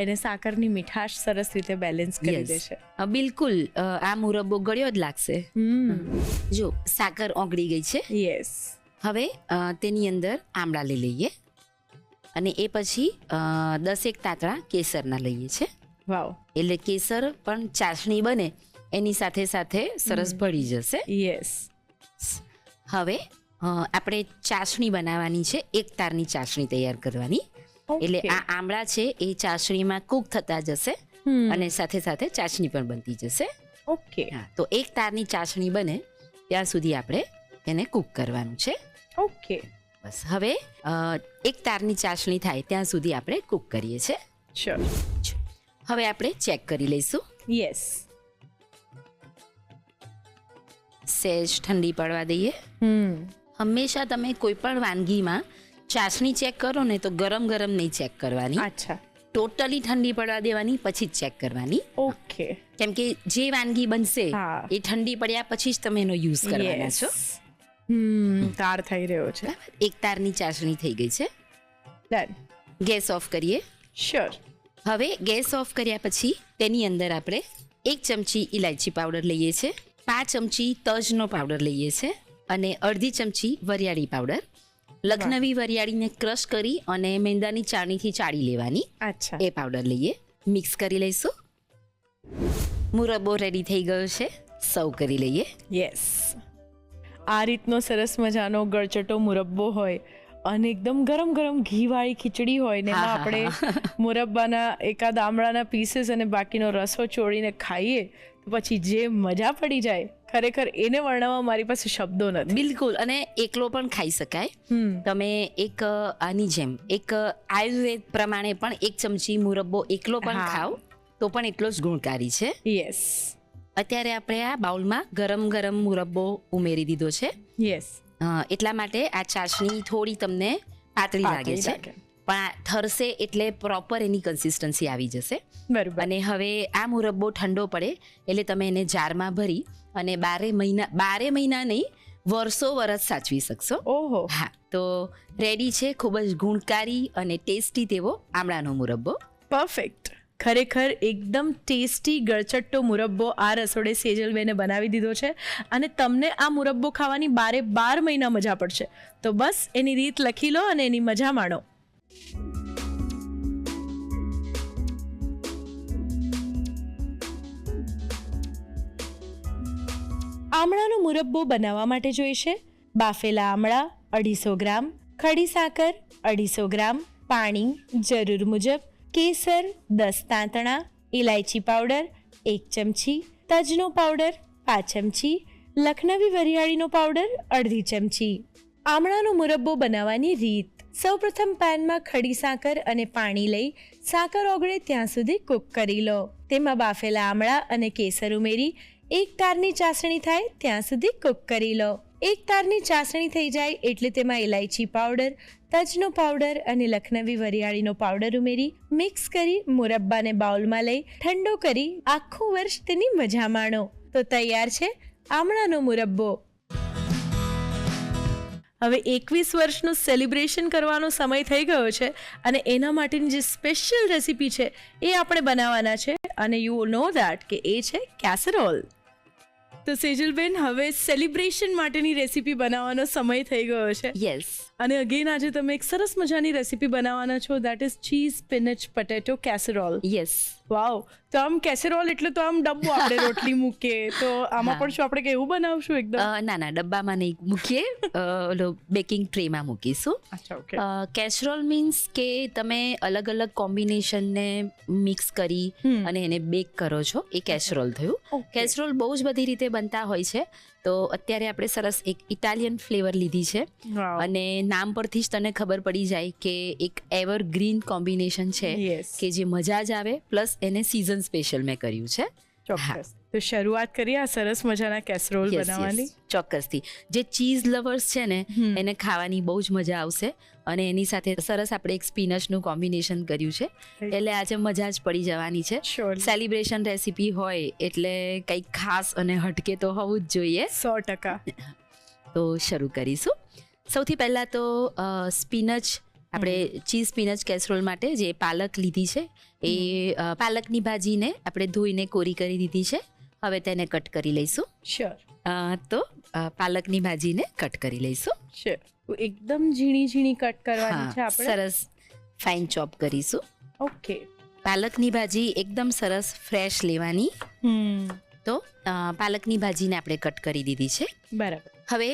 એને સાકરની મીઠાશ સરસ રીતે બેલેન્સ કરી Yes. દેશે. બિલકુલ આ મુરબ્બો ગળ્યો જ લાગશે. જો સાકર ઓગળી ગઈ છે. યસ. હવે તેની અંદર આમળા લઈ લઈએ અને એ પછી 10 તાતણા કેસરના લઈએ છે. વાવ. એટલે કેસર પણ ચાસણી બને એની સાથે સાથે સરસ ભળી જશે. યસ. હવે આપણે ચાસણી બનાવવાની છે, 1 તારની ચાસણી તૈયાર કરવાની. એટલે આ આમળા છે એ ચાસણીમાં કૂક થતા જશે અને સાથે સાથે ચાસણી પણ બનતી જશે. ઓકે. હા, તો 1 તારની ચાસણી બને ત્યાં સુધી આપણે એને કૂક કરવાનું છે. ઓકે. બસ હવે 1 તારની ચાસણી થાય ત્યાં સુધી આપણે કૂક કરીએ છીએ. શ્યોર. હવે આપણે ચેક કરી લઈશું. યસ. સહેજ ઠંડી પડવા દઈએ. હંમેશા તમે કોઈ પણ વાનગીમાં ચાસણી ચેક કરો ને તો ગરમ ગરમ નહીં ચેક કરવાની. અચ્છા. ટોટલી ઠંડી પડવા દેવાની, પછી જ ચેક કરવાની. ઓકે. કેમ કે જે વાનગી બનશે હા. એ ઠંડી પડ્યા પછી જ તમે એનો યુઝ કરવાના છો. તાર થઈ રહ્યો છે. એક તારની ચાસણી થઈ ગઈ છે. ડન. ગેસ ઓફ કરીએ. શ્યોર. હવે ગેસ ઓફ કર્યા પછી તેની અંદર આપણે 1 ચમચી ઇલાયચી પાવડર લઈએ છીએ, 5 ચમચી તજનો પાવડર લઈએ છીએ અને અડધી ચમચી વરિયાળી પાવડર. લખનવી વરિયાળીને ક્રશ કરી અને મેંદાની ચાળણીથી ચાળી લેવાની. અચ્છા. એ પાવડર લઈએ, મિક્સ કરી લઈશું. મુરબ્બો રેડી થઈ ગયો છે, સર્વ કરી લઈએ. યસ, આ રીતનો સરસ મજાનો ગળચટો મુરબ્બો હોય અને એકદમ ગરમ ગરમ ઘીવાળી ખીચડી હોય ને એમાં આપણે મુરબ્બાના એકાદ આમળાના પીસીસ અને બાકીનો રસો ચોળીને ખાઈએ તો પછી જે મજા પડી જાય, ખરેખર એને વર્ણવવા મારી પાસે શબ્દો નથી. બિલકુલ. અને એકલો પણ ખાઈ શકાય. તમે એક આની જેમ એક આયુર્વેદ પ્રમાણે પણ 1 ચમચી મુરબ્બો એકલો પણ ખાઓ તો પણ એટલો જ ગુણકારી છે. યસ. અત્યારે આપણે આ બાઉલમાં ગરમ ગરમ મુરબ્બો ઉમેરી દીધો છે. યસ. એટલા માટે આ ચાસણી થોડી તમને પાતળી લાગે છે, પણ આ થરશે એટલે પ્રોપર એની કન્સિસ્ટન્સી આવી જશે. બરાબર. અને હવે આ મુરબ્બો ઠંડો પડે એટલે તમે એને જારમાં ભરી અને 12 મહિના નહીં, વર્ષો વર્ષ સાચવી શકશો. ઓહો. હા, તો રેડી છે ખૂબ જ ગુણકારી અને ટેસ્ટી તેવો આમળાનો મુરબ્બો. પરફેક્ટ. ખરેખર એકદમ ટેસ્ટી ગળચટ્ટો મુરબ્બો આ રસોડે સેજલબેને બનાવી દીધો છે અને તમને આ મુરબ્બો ખાવાની 12 મહિના મજા પડશે. તો બસ એની રીત લખી લો અને એની મજા માણો. આમળાનો મુરબ્બો બનાવવા માટે જોઈશે બાફેલા આમળા 250 ગ્રામ, ખડી સાકર 250 ગ્રામ, પાણી જરૂર મુજબ, કેસર 10 તાંતણા, ઇલાયચી પાવડર 1 ચમચી, તજનો પાવડર 5 ચમચી, લખનવી વરિયાળીનો પાવડર અડધી ચમચી. આમળાનો મુરબ્બો બનાવવાની રીત: સૌપ્રથમ પેનમાં ખડી સાકર અને પાણી લઈ સાકર ઓગળે ત્યાં સુધી કૂક કરી લો. તેમાં બાફેલા આમળા અને કેસર ઉમેરી 1 તારની ચાસણી થાય ત્યાં સુધી કૂક કરી લો. 1 તારની ચાસણી થઈ જાય એટલે તેમાં ઇલાયચી પાવડર, તજનો પાવડર અને લખનવી વરિયાળીનો પાવડર ઉમેરી મિક્સ કરી મુરબ્બાને બાઉલમાં લઈ ઠંડો કરી આખું વર્ષ તેની મજા માણો. તો તૈયાર છે આમળાનો મુરબ્બો. હવે 21 વર્ષનું સેલિબ્રેશન કરવાનો સમય થઈ ગયો છે અને એના માટેની જે સ્પેશિયલ રેસીપી છે એ આપણે બનાવવાના છે અને યુ નો દેટ કે એ છે કેસરોલ. તો સેજલબેન, હવે સેલિબ્રેશન માટેની રેસીપી બનાવવાનો સમય થઈ ગયો છે. યસ. અને અગેન આજે તમે એક સરસ મજાની રેસીપી બનાવવાના છો, that is cheese spinach potato casserole. Yes. Wow. તો આમ કેસરોલ એટલે તો આમ ડબ્બો આપણે રોટલી મૂકીએ, તો આમાં પણ શું આપણે કે એવું બનાવશું એકદમ? ના, ડબ્બામાં નહીં મૂકીએ, ઓલો બેકિંગ ટ્રેમાં મૂકીશું. અચ્છા, ઓકે. કેસરોલ મીન્સ કે તમે અલગ અલગ કોમ્બિનેશનને મિક્સ કરી અને એને બેક કરો છો, એ કેસરોલ થયું. કેસરોલ બહુ જ બધી રીતે બનતા હોય છે, તો અત્યારે આપણે સરસ એક ઇટાલિયન ફ્લેવર લીધી છે અને નામ પરથી જ તને ખબર પડી જાય કે એક એવરગ્રીન કોમ્બિનેશન છે કે જે મજા જ આવે, પ્લસ એને સીઝન સ્પેશિયલ મેં કર્યું છે. ચોક્કસ. તો શરૂઆત કરીએ આ સરસ મજાના કેસરોલ બનાવવાની. ચોક્કસથી. જે ચીઝ લવર્સ છે ને એને ખાવાની બહુ જ મજા આવશે અને એની સાથે સરસ આપણે એક સ્પિનચનું કોમ્બિનેશન કર્યું છે એટલે આજે મજા જ પડી જવાની છે. સેલિબ્રેશન રેસીપી હોય એટલે કંઈક ખાસ અને હટકે તો હોવું જ જોઈએ. 100%. તો શરૂ કરીશું. સૌથી પહેલાં તો સ્પિનચ, આપણે ચીઝ સ્પિનચ કેસરોલ માટે જે પાલક લીધી છે એ પાલકની ભાજીને આપણે ધોઈને કોરી કરી દીધી છે. હવે તેને કટ કરી લઈશું. શ્યોર. તો પાલકની ભાજીને કટ કરી લઈશું. શ્યોર. એકદમ ઝીણી ઝીણી કટ કરવાની છે આપણે. સરસ ફાઇન ચોપ કરીશું. ઓકે. પાલકની ભાજી એકદમ સરસ ફ્રેશ લેવાની. તો પાલકની ભાજીને આપણે કટ કરી દીધી છે. બરાબર. હવે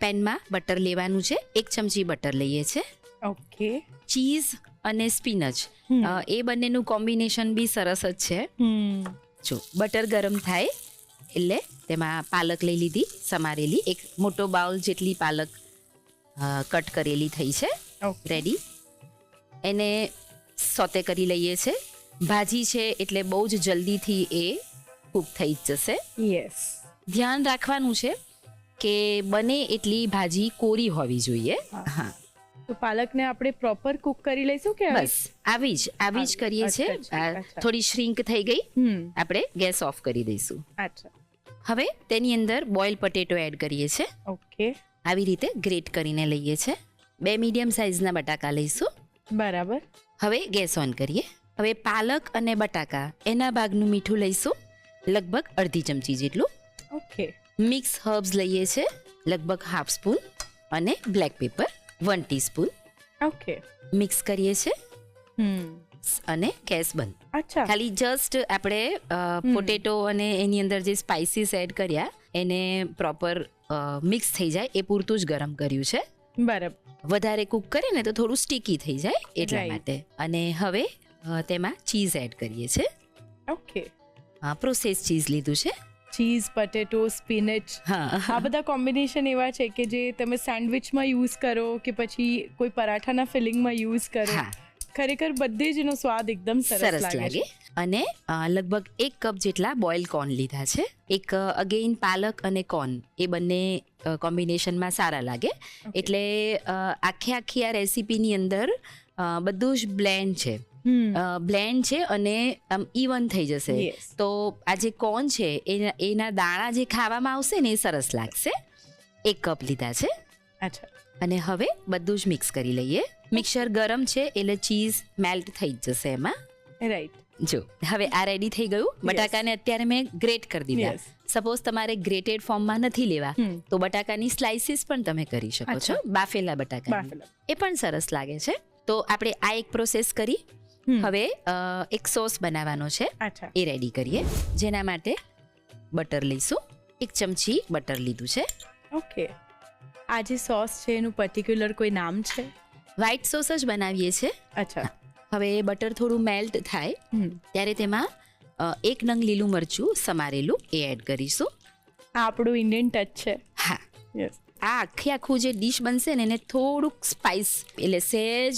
પેનમાં બટર લેવાનું છે. 1 ચમચી બટર લઈએ છે. ઓકે. ચીઝ અને સ્પિનચ એ બંનેનું કોમ્બિનેશન બી સરસ જ છે. જો બટર ગરમ થાય એટલે તેમાં પાલક લઈ લીધી સમારેલી, એક મોટો બાઉલ જેટલી પાલક કટ કરેલી થઈ છે રેડી. એને સોતે કરી લઈએ છે. ભાજી છે એટલે બહુ જ જલ્દીથી એ કૂક થઈ જ જશે. યસ. ધ્યાન રાખવાનું છે કે બને એટલી ભાજી કોરી હોવી જોઈએ. હા, તો પાલકને આપણે પ્રોપર કુક કરી લઈશું કે બસ આવી જ કરીએ છીએ. અચ્છા. થોડી શ્રિંક થઈ ગઈ, આપણે ગેસ ઓફ કરી દઈશું. અચ્છા, હવે તેની અંદર બોઇલ પટેટો એડ કરીએ છીએ. ઓકે, આવી રીતે ગ્રેટ કરીને લઈએ છીએ. 2 મીડિયમ સાઇઝના બટાકા લઈશું. બરાબર. હવે ગેસ ઓન કરીએ. હવે પાલક અને બટાકા એના ભાગનું મીઠું લઈશું, લગભગ અડધી ચમચી જેટલું. ઓકે, મિક્સ હર્બ્સ લઈએ છીએ, લગભગ હાફ સ્પૂન, અને black paper 1 teaspoon. Okay, mix કરીએ છીએ અને ગેસ બંધ. અચ્છા, ખાલી જસ્ટ આપણે પોટેટો અને એની અંદર જે સ્પાઇસીસ એડ કર્યા એને પ્રોપર મિક્સ થઈ જાય એ પૂરતું જ ગરમ કર્યું છે. બરાબર. વધારે કૂક કરીએ ને તો થોડું સ્ટીકી થઈ જાય એટલા Right. માટે. અને હવે તેમાં ચીઝ એડ કરીએ છીએ. ઓકે, પ્રોસેસ ચીઝ લીધું છે. ચીઝ, પટેટો, સ્પિનચ, હા આ બધા કોમ્બિનેશન એવા છે કે જે તમે સેન્ડવિચમાં યુઝ કરો કે પછી કોઈ પરાઠાના ફિલિંગમાં યુઝ કરો. હા, ખરેખર બધે જ એનો સ્વાદ એકદમ સરસ લાગે છે. અને લગભગ 1 કપ જેટલા બોઇલ કોર્ન લીધા છે. એક અગેઇન પાલક અને કોર્ન એ બંને કોમ્બિનેશનમાં સારા લાગે. એટલે આખી આ રેસીપીની અંદર બધું જ બ્લેન્ડ છે અને આમ ઇવન થઈ જશે. Yes. તો આ જે કોર્ન છે એના દાણા જે ખાવામાં આવશે ને એ સરસ લાગશે. 1 કપ લીધા છે. અચ્છા, અને હવે બધું જ મિક્સ કરી લઈએ. મિક્સર ગરમ છે એટલે ચીઝ મેલ્ટ થઈ જ જશે એમાં. રાઈટ. જો હવે આ રેડી થઈ ગયું. બટાકાને અત્યારે મેં ગ્રેટ કરી દીધા. Yes. સપોઝ તમારે ગ્રેટેડ ફોર્મમાં નથી લેવા તો બટાકાની સ્લાઇસીસ પણ તમે કરી શકો છો. બાફેલા બટાકા બાફેલા. એ પણ સરસ લાગે છે. તો આપણે આ એક પ્રોસેસ કરી. હવે એક સોસ બનાવવાનો છે, અચ્છા, એ રેડી કરીએ. જેના માટે બટર લઈશું. 1 ચમચી બટર લીધું છે. ઓકે. આ જે સોસ છે એનું પર્ટિક્યુલર કોઈ નામ છે? વ્હાઈટ સોસ જ બનાવીએ છીએ. અચ્છા. હવે બટર થોડું મેલ્ટ થાય ત્યારે તેમાં 1 નંગ લીલું મરચું સમારેલું એ એડ કરીશું. આ આપણું ઇન્ડિયન ટચ છે. હા, યસ. આ આખું જે ડીશ બનશે ને એને થોડુંક સ્પાઇસ એટલે સહેજ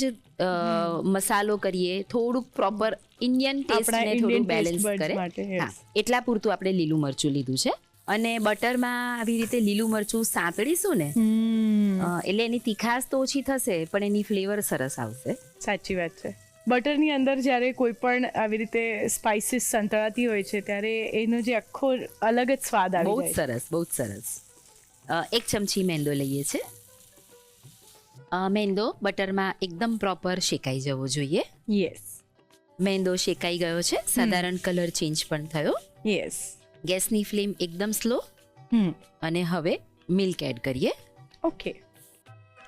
મસાલો કરીએ, થોડુંક પ્રોપર ઇન્ડિયન ટેસ્ટને Indian થોડું taste બેલેન્સ buds કરે. માટે, yes. હા, એટલા પૂરતું આપણે લીલું મરચું લીધું છે. અને બટરમાં આવી રીતે લીલું મરચું સાંતળીશું ને એટલે એની તીખાશ તો ઓછી થશે પણ એની ફ્લેવર સરસ આવશે. સાચી વાત છે. બટરની અંદર જ્યારે કોઈ પણ આવી રીતે સ્પાઇસીસ સંતળાતી હોય છે ત્યારે એનો જે આખો અલગ જ સ્વાદ બહુ આવી જ જાય. સરસ, બહુ જ સરસ. 1 ચમચી મેંદો લઈએ છે. મેંદો બટરમાં એકદમ પ્રોપર શેકાઈ જવો જોઈએ. યસ, મેંદો શેકાઈ ગયો છે. સાધારણ કલર ચેન્જ પણ થયો. યસ. ગેસની ફ્લેમ એકદમ સ્લો. અને હવે મિલ્ક એડ કરીએ. ઓકે.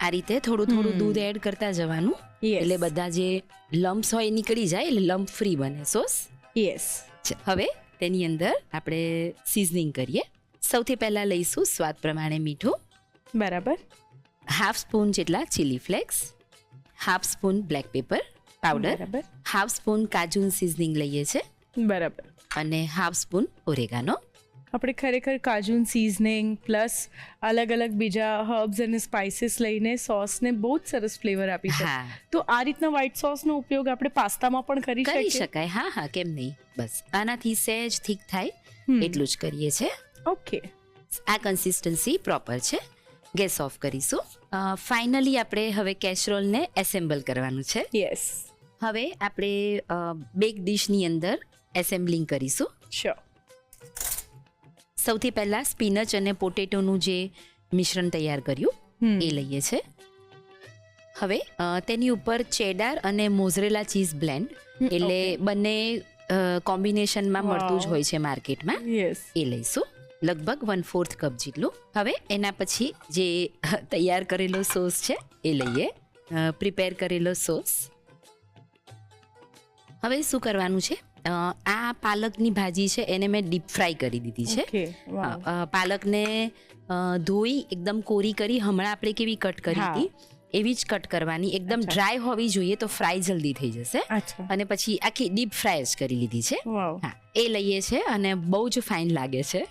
આ રીતે થોડું દૂધ એડ કરતા જવાનું. Yes. એટલે બધા જે લમ્પ્સ હોય એ નીકળી જાય એટલે લમ્પ ફ્રી બને સોસ. યસ. હવે તેની અંદર આપણે સિઝનિંગ કરીએ. સૌથી પહેલા લઈશું સ્વાદ પ્રમાણે મીઠું, બરાબર. હાફ સ્પૂન જેટલા chilli flakes, half spoon black paper powder, બરાબર. હાફ સ્પૂન કાજુ સિઝનિંગ લઈએ છે બરાબર. અને હાફ સ્પૂન ઓરેગાનો. આપણે ખરેખર કાજુ સિઝનિંગ પ્લસ અલગ અલગ બીજા હર્બ્સ અને સ્પાઇસીસ લઈને સોસને બહુ જ સરસ ફ્લેવર આપી છે. હા, તો આ રીતના વ્હાઇટ સોસનો ઉપયોગ આપણે પાસ્તામાં પણ કરી કરી શકીએ. શકાય. હા, કેમ નહીં. બસ આનાથી સહેજ થીક થાય એટલું જ કરીએ છે. ઓકે. આ કન્સિસ્ટન્સી પ્રોપર છે. ગેસ ઓફ કરીશું. ફાઇનલી આપણે હવે કેસરોલને એસેમ્બલ કરવાનું છે. યસ. હવે આપણે બેક ડીશની અંદર એસેમ્બલિંગ કરીશું. શ્યોર. સૌથી પહેલા સ્પિનચ અને પોટેટોનું જે મિશ્રણ તૈયાર કર્યું એ લઈએ છે. હવે તેની ઉપર ચેડાર અને મોઝરેલા ચીઝ બ્લેન્ડ એટલે બંને કોમ્બિનેશનમાં મળતું જ હોય છે માર્કેટમાં, યસ. એ લઈશું. લગભગ 1/4 કપ જેટલું. હવે એના પછી જે તૈયાર કરેલો સોસ છે એ લઈએ. પ્રિપેર કરેલો સોસ. હવે શું કરવાનું છે, આ પાલકની ભાજી છે એને મેં ડીપ ફ્રાય કરી દીધી છે. ઓકે. વાવ. પાલકને ધોઈ એકદમ કોરી કરી હમણાં આપણે કેવી કટ કરી હા. હતી એવી જ કટ કરવાની. એકદમ ડ્રાય હોવી જોઈએ તો ફ્રાય જલ્દી થઈ જશે. અચ્છા. અને પછી આખી ડીપ ફ્રાય જ કરી લીધી છે. વાવ. હા, એ લઈએ છે અને બહુ જ ફાઇન લાગે છે.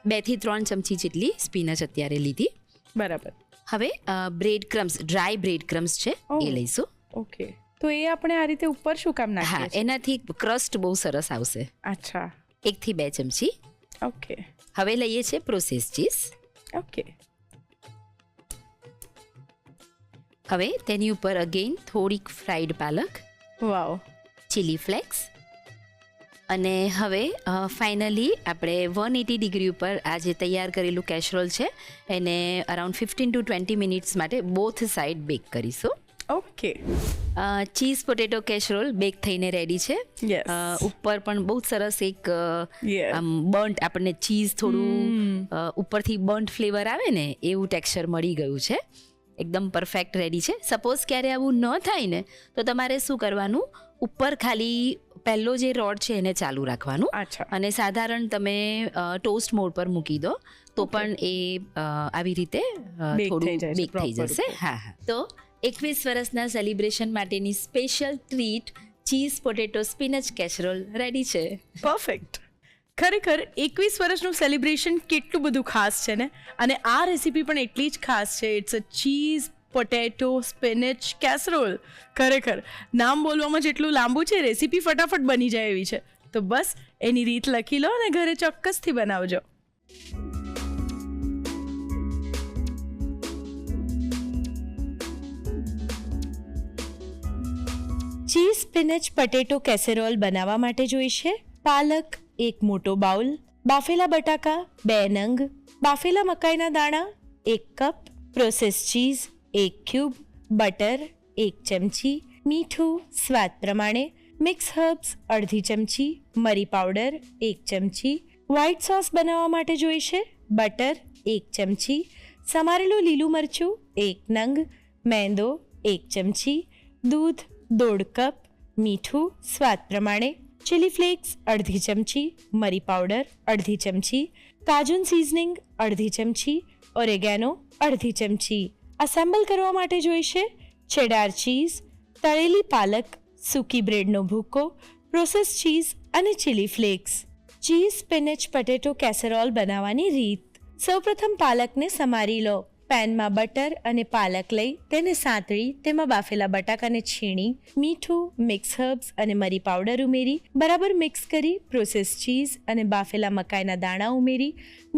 2 થી 3 ચમચી જેટલી સ્પિનચ અત્યારે લીધી. બરાબર. હવે bread crumbs, dry bread crumbs છે Oh. એ લઈશું. ઓકે. તો એ આપણે આ રીતે ઉપર શું કામ હા, નાખીએ છીએ? એનાથી ક્રસ્ટ બહુ સરસ આવશે. અચ્છા. 1 થી 2 ચમચી. ઓકે. હવે લઈએ છે પ્રોસેસ ચીઝ. ઓકે. હવે તેની ઉપર અગેન થોડીક ફ્રાઈડ પાલક, વાવ. ચીલી ફ્લેક્સ, અને હવે ફાઇનલી આપણે 180 ડિગ્રી ઉપર આ જે તૈયાર કરેલું કેસરોલ છે એને અરાઉન્ડ 15 to 20 મિનિટ્સ માટે બોથ સાઈડ બેક કરીશું. Okay. Cheese potato Kesarol back થઈને રેડી છે. Yes. ઉપર પણ બહુ સરસ એક Yeah. આમ બર્ન્ટ, આપણને ચીઝ થોડું ઉપરથી બર્ન્ટ ફ્લેવર આવે ને એવું ટેક્સચર મળી ગયું છે. એકદમ પરફેક્ટ રેડી છે. સપોઝ ક્યારે આવું ન થાય ને તો તમારે શું કરવાનું, ઉપર ખાલી પહેલો જે રોડ છે એને ચાલુ રાખવાનું અચ્છા. અને સાધારણ તમે ટોસ્ટ મોડ પર મૂકી દો તો પણ એ આવી રીતે Bake થોડું થઈ જાય છે, બેક થઈ proper જશે. હા હા. તો 21 વર્ષના સેલિબ્રેશન માટેની special treat cheese potato spinach casserole ready છે. પરફેક્ટ. ખરેખર 21 વર્ષનું સેલિબ્રેશન કેટલું બધું ખાસ છે ને, અને આ રેસીપી પણ એટલી જ ખાસ છે. It's a cheese potato spinach casserole. ખરેખર નામ બોલવામાં જેટલું લાંબુ છે, રેસીપી ફટાફટ બની જાય એવી છે. તો બસ એની રીત લખી લો અને ઘરે ચોક્કસથી બનાવજો. ચીઝ સ્પિનચ પટેટો કેસેરોલ બનાવવા માટે જોઈશે પાલક 1 મોટો બાઉલ, બાફેલા બટાકા 2 નંગ, બાફેલા મકાઈના દાણા 1 cup, process cheese 1 cube, butter 1 ચમચી, મીઠું સ્વાદ પ્રમાણે, મિક્સ હર્બ્સ અડધી ચમચી, મરી પાવડર 1 ચમચી, વ્હાઈટ સોસ બનાવવા માટે જોઈશે બટર 1 ચમચી, સમારેલું લીલું મરચું 1 નંગ, મેંદો 1 ચમચી, દૂધ 1/2 કપ, મીઠું સ્વાદ પ્રમાણે, ચીલી ફ્લેક્સ અડધી ચમચી, મરી પાવડર અડધી ચમચી, કાજુન સિઝનિંગ અડધી ચમચી, ઓરેગાનો અડધી ચમચી. અસેમ્બલ કરવા માટે જોઈશે ચેડાર ચીઝ, તળેલી પાલક, સૂકી બ્રેડનો ભૂકો, પ્રોસેસ ચીઝ અને chilli flakes. Cheese spinach potato casserole બનાવવાની રીત. સૌપ્રથમ પાલકને સમારી લો. પેનમાં બટર અને પાલક લઈ તેને સાંતળી તેમાં બાફેલા બટાકાને છીણી, મીઠું, મિક્સ હર્બ્સ અને મરી પાવડર ઉમેરી બરાબર મિક્સ કરી, પ્રોસેસ ચીઝ અને બાફેલા મકાઈના દાણા ઉમેરી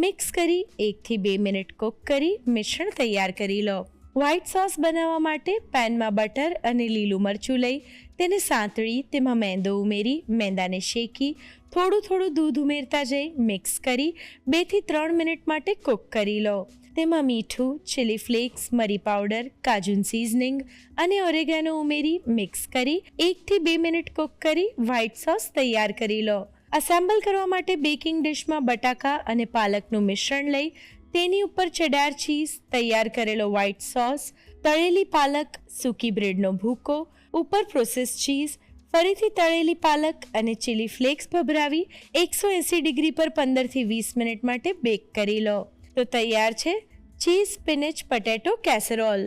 મિક્સ કરી 1 થી 2 મિનિટ કૂક કરી મિશ્રણ તૈયાર કરી લો. વ્હાઈટ સોસ બનાવવા માટે પેનમાં બટર અને લીલું મરચું લઈ તેને સાંતળી તેમાં મેંદો ઉમેરી મેંદાને શેકી થોડું દૂધ ઉમેરતા જઈ મિક્સ કરી 2 થી 3 મિનિટ માટે કૂક કરી લો. તેમાં મીઠું, ચીલી ફ્લેક્સ, મરી પાવડર, કાજુન સિઝનિંગ અને ઓરેગાનો ઉમેરી મિક્સ કરી 1 થી 2 મિનિટ કૂક કરી વ્હાઈટ સોસ તૈયાર કરી લો. અસેમ્બલ કરવા માટે બેકિંગ ડિશમાં બટાકા અને પાલકનું મિશ્રણ લઈ તેની ઉપર ચેડાર ચીઝ, તૈયાર કરેલો વ્હાઈટ સોસ, તળેલી પાલક, સૂકી બ્રેડનો ભૂકો, ઉપર પ્રોસેસ ચીઝ, ફરીથી તળેલી પાલક અને ચીલી ફ્લેક્સ ભભરાવી 180 ડિગ્રી પર 15 થી 20 મિનિટ માટે બેક કરી લો. તો તૈયાર છે ચીઝ સ્પિનચ પટેટો કેસેરોલ.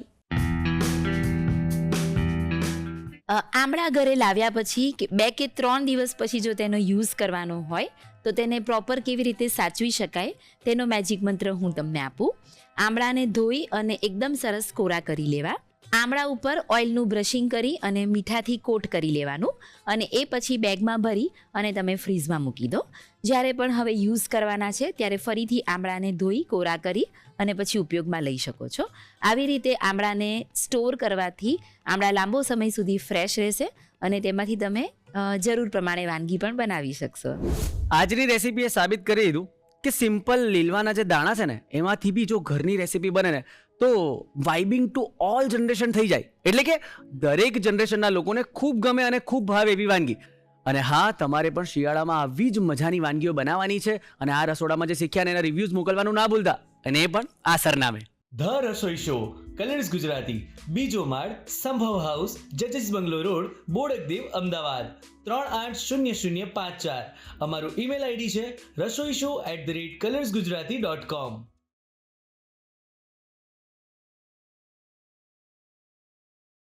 આમળા ઘરે લાવ્યા પછી 2 કે 3 દિવસ પછી જો તેનો યુઝ કરવાનો હોય તો તેને પ્રોપર કેવી રીતે સાચવી શકાય તેનો મેજિક મંત્ર હું તમને આપું. આમળાને ધોઈ અને એકદમ સરસ કોરા કરી લેવા. આમળા ઉપર ઓઇલનું બ્રશિંગ કરી અને મીઠાથી કોટ કરી લેવાનું અને એ પછી બેગમાં ભરી અને તમે ફ્રીઝમાં મૂકી દો. જ્યારે પણ હવે યુઝ કરવાના છે ત્યારે ફરીથી આમળાને ધોઈ કોરા કરી અને પછી ઉપયોગમાં લઈ શકો છો. આવી રીતે આમળાને સ્ટોર કરવાથી આમળા લાંબો સમય સુધી ફ્રેશ રહેશે અને તેમાંથી તમે જરૂર પ્રમાણે વાનગી પણ બનાવી શકશો. આજની રેસીપીએ સાબિત કરી દીધું કે સિમ્પલ લીલવાના જે દાણા છે ને એમાંથી બી જો ઘરની રેસીપી બને ને તો વાઇબિંગ ટુ ઓલ જનરેશન થઈ જાય. એટલે કે દરેક જનરેશનના લોકોને ખૂબ ગમે અને ખૂબ ભાવે એવી વાનગી. અને હા, તમારે પણ શિયાળામાં આવી જ મજાની વાનગીઓ બનાવવાની છે અને આ રસોડામાં જે શીખ્યા ને એના રિવ્યૂઝ મોકલવાનું ના ભૂલતા. અને એ પણ આ સરનામે. The Rasoi show, colours Gujarati, બીજો માળ, સંભવ હાઉસ, જજીસ બંગલો રોડ, બોડકદેવ, અમદાવાદ 380054. અમારું ઈમેલ આઈડી છે rasoishow@colorsgujarati.com.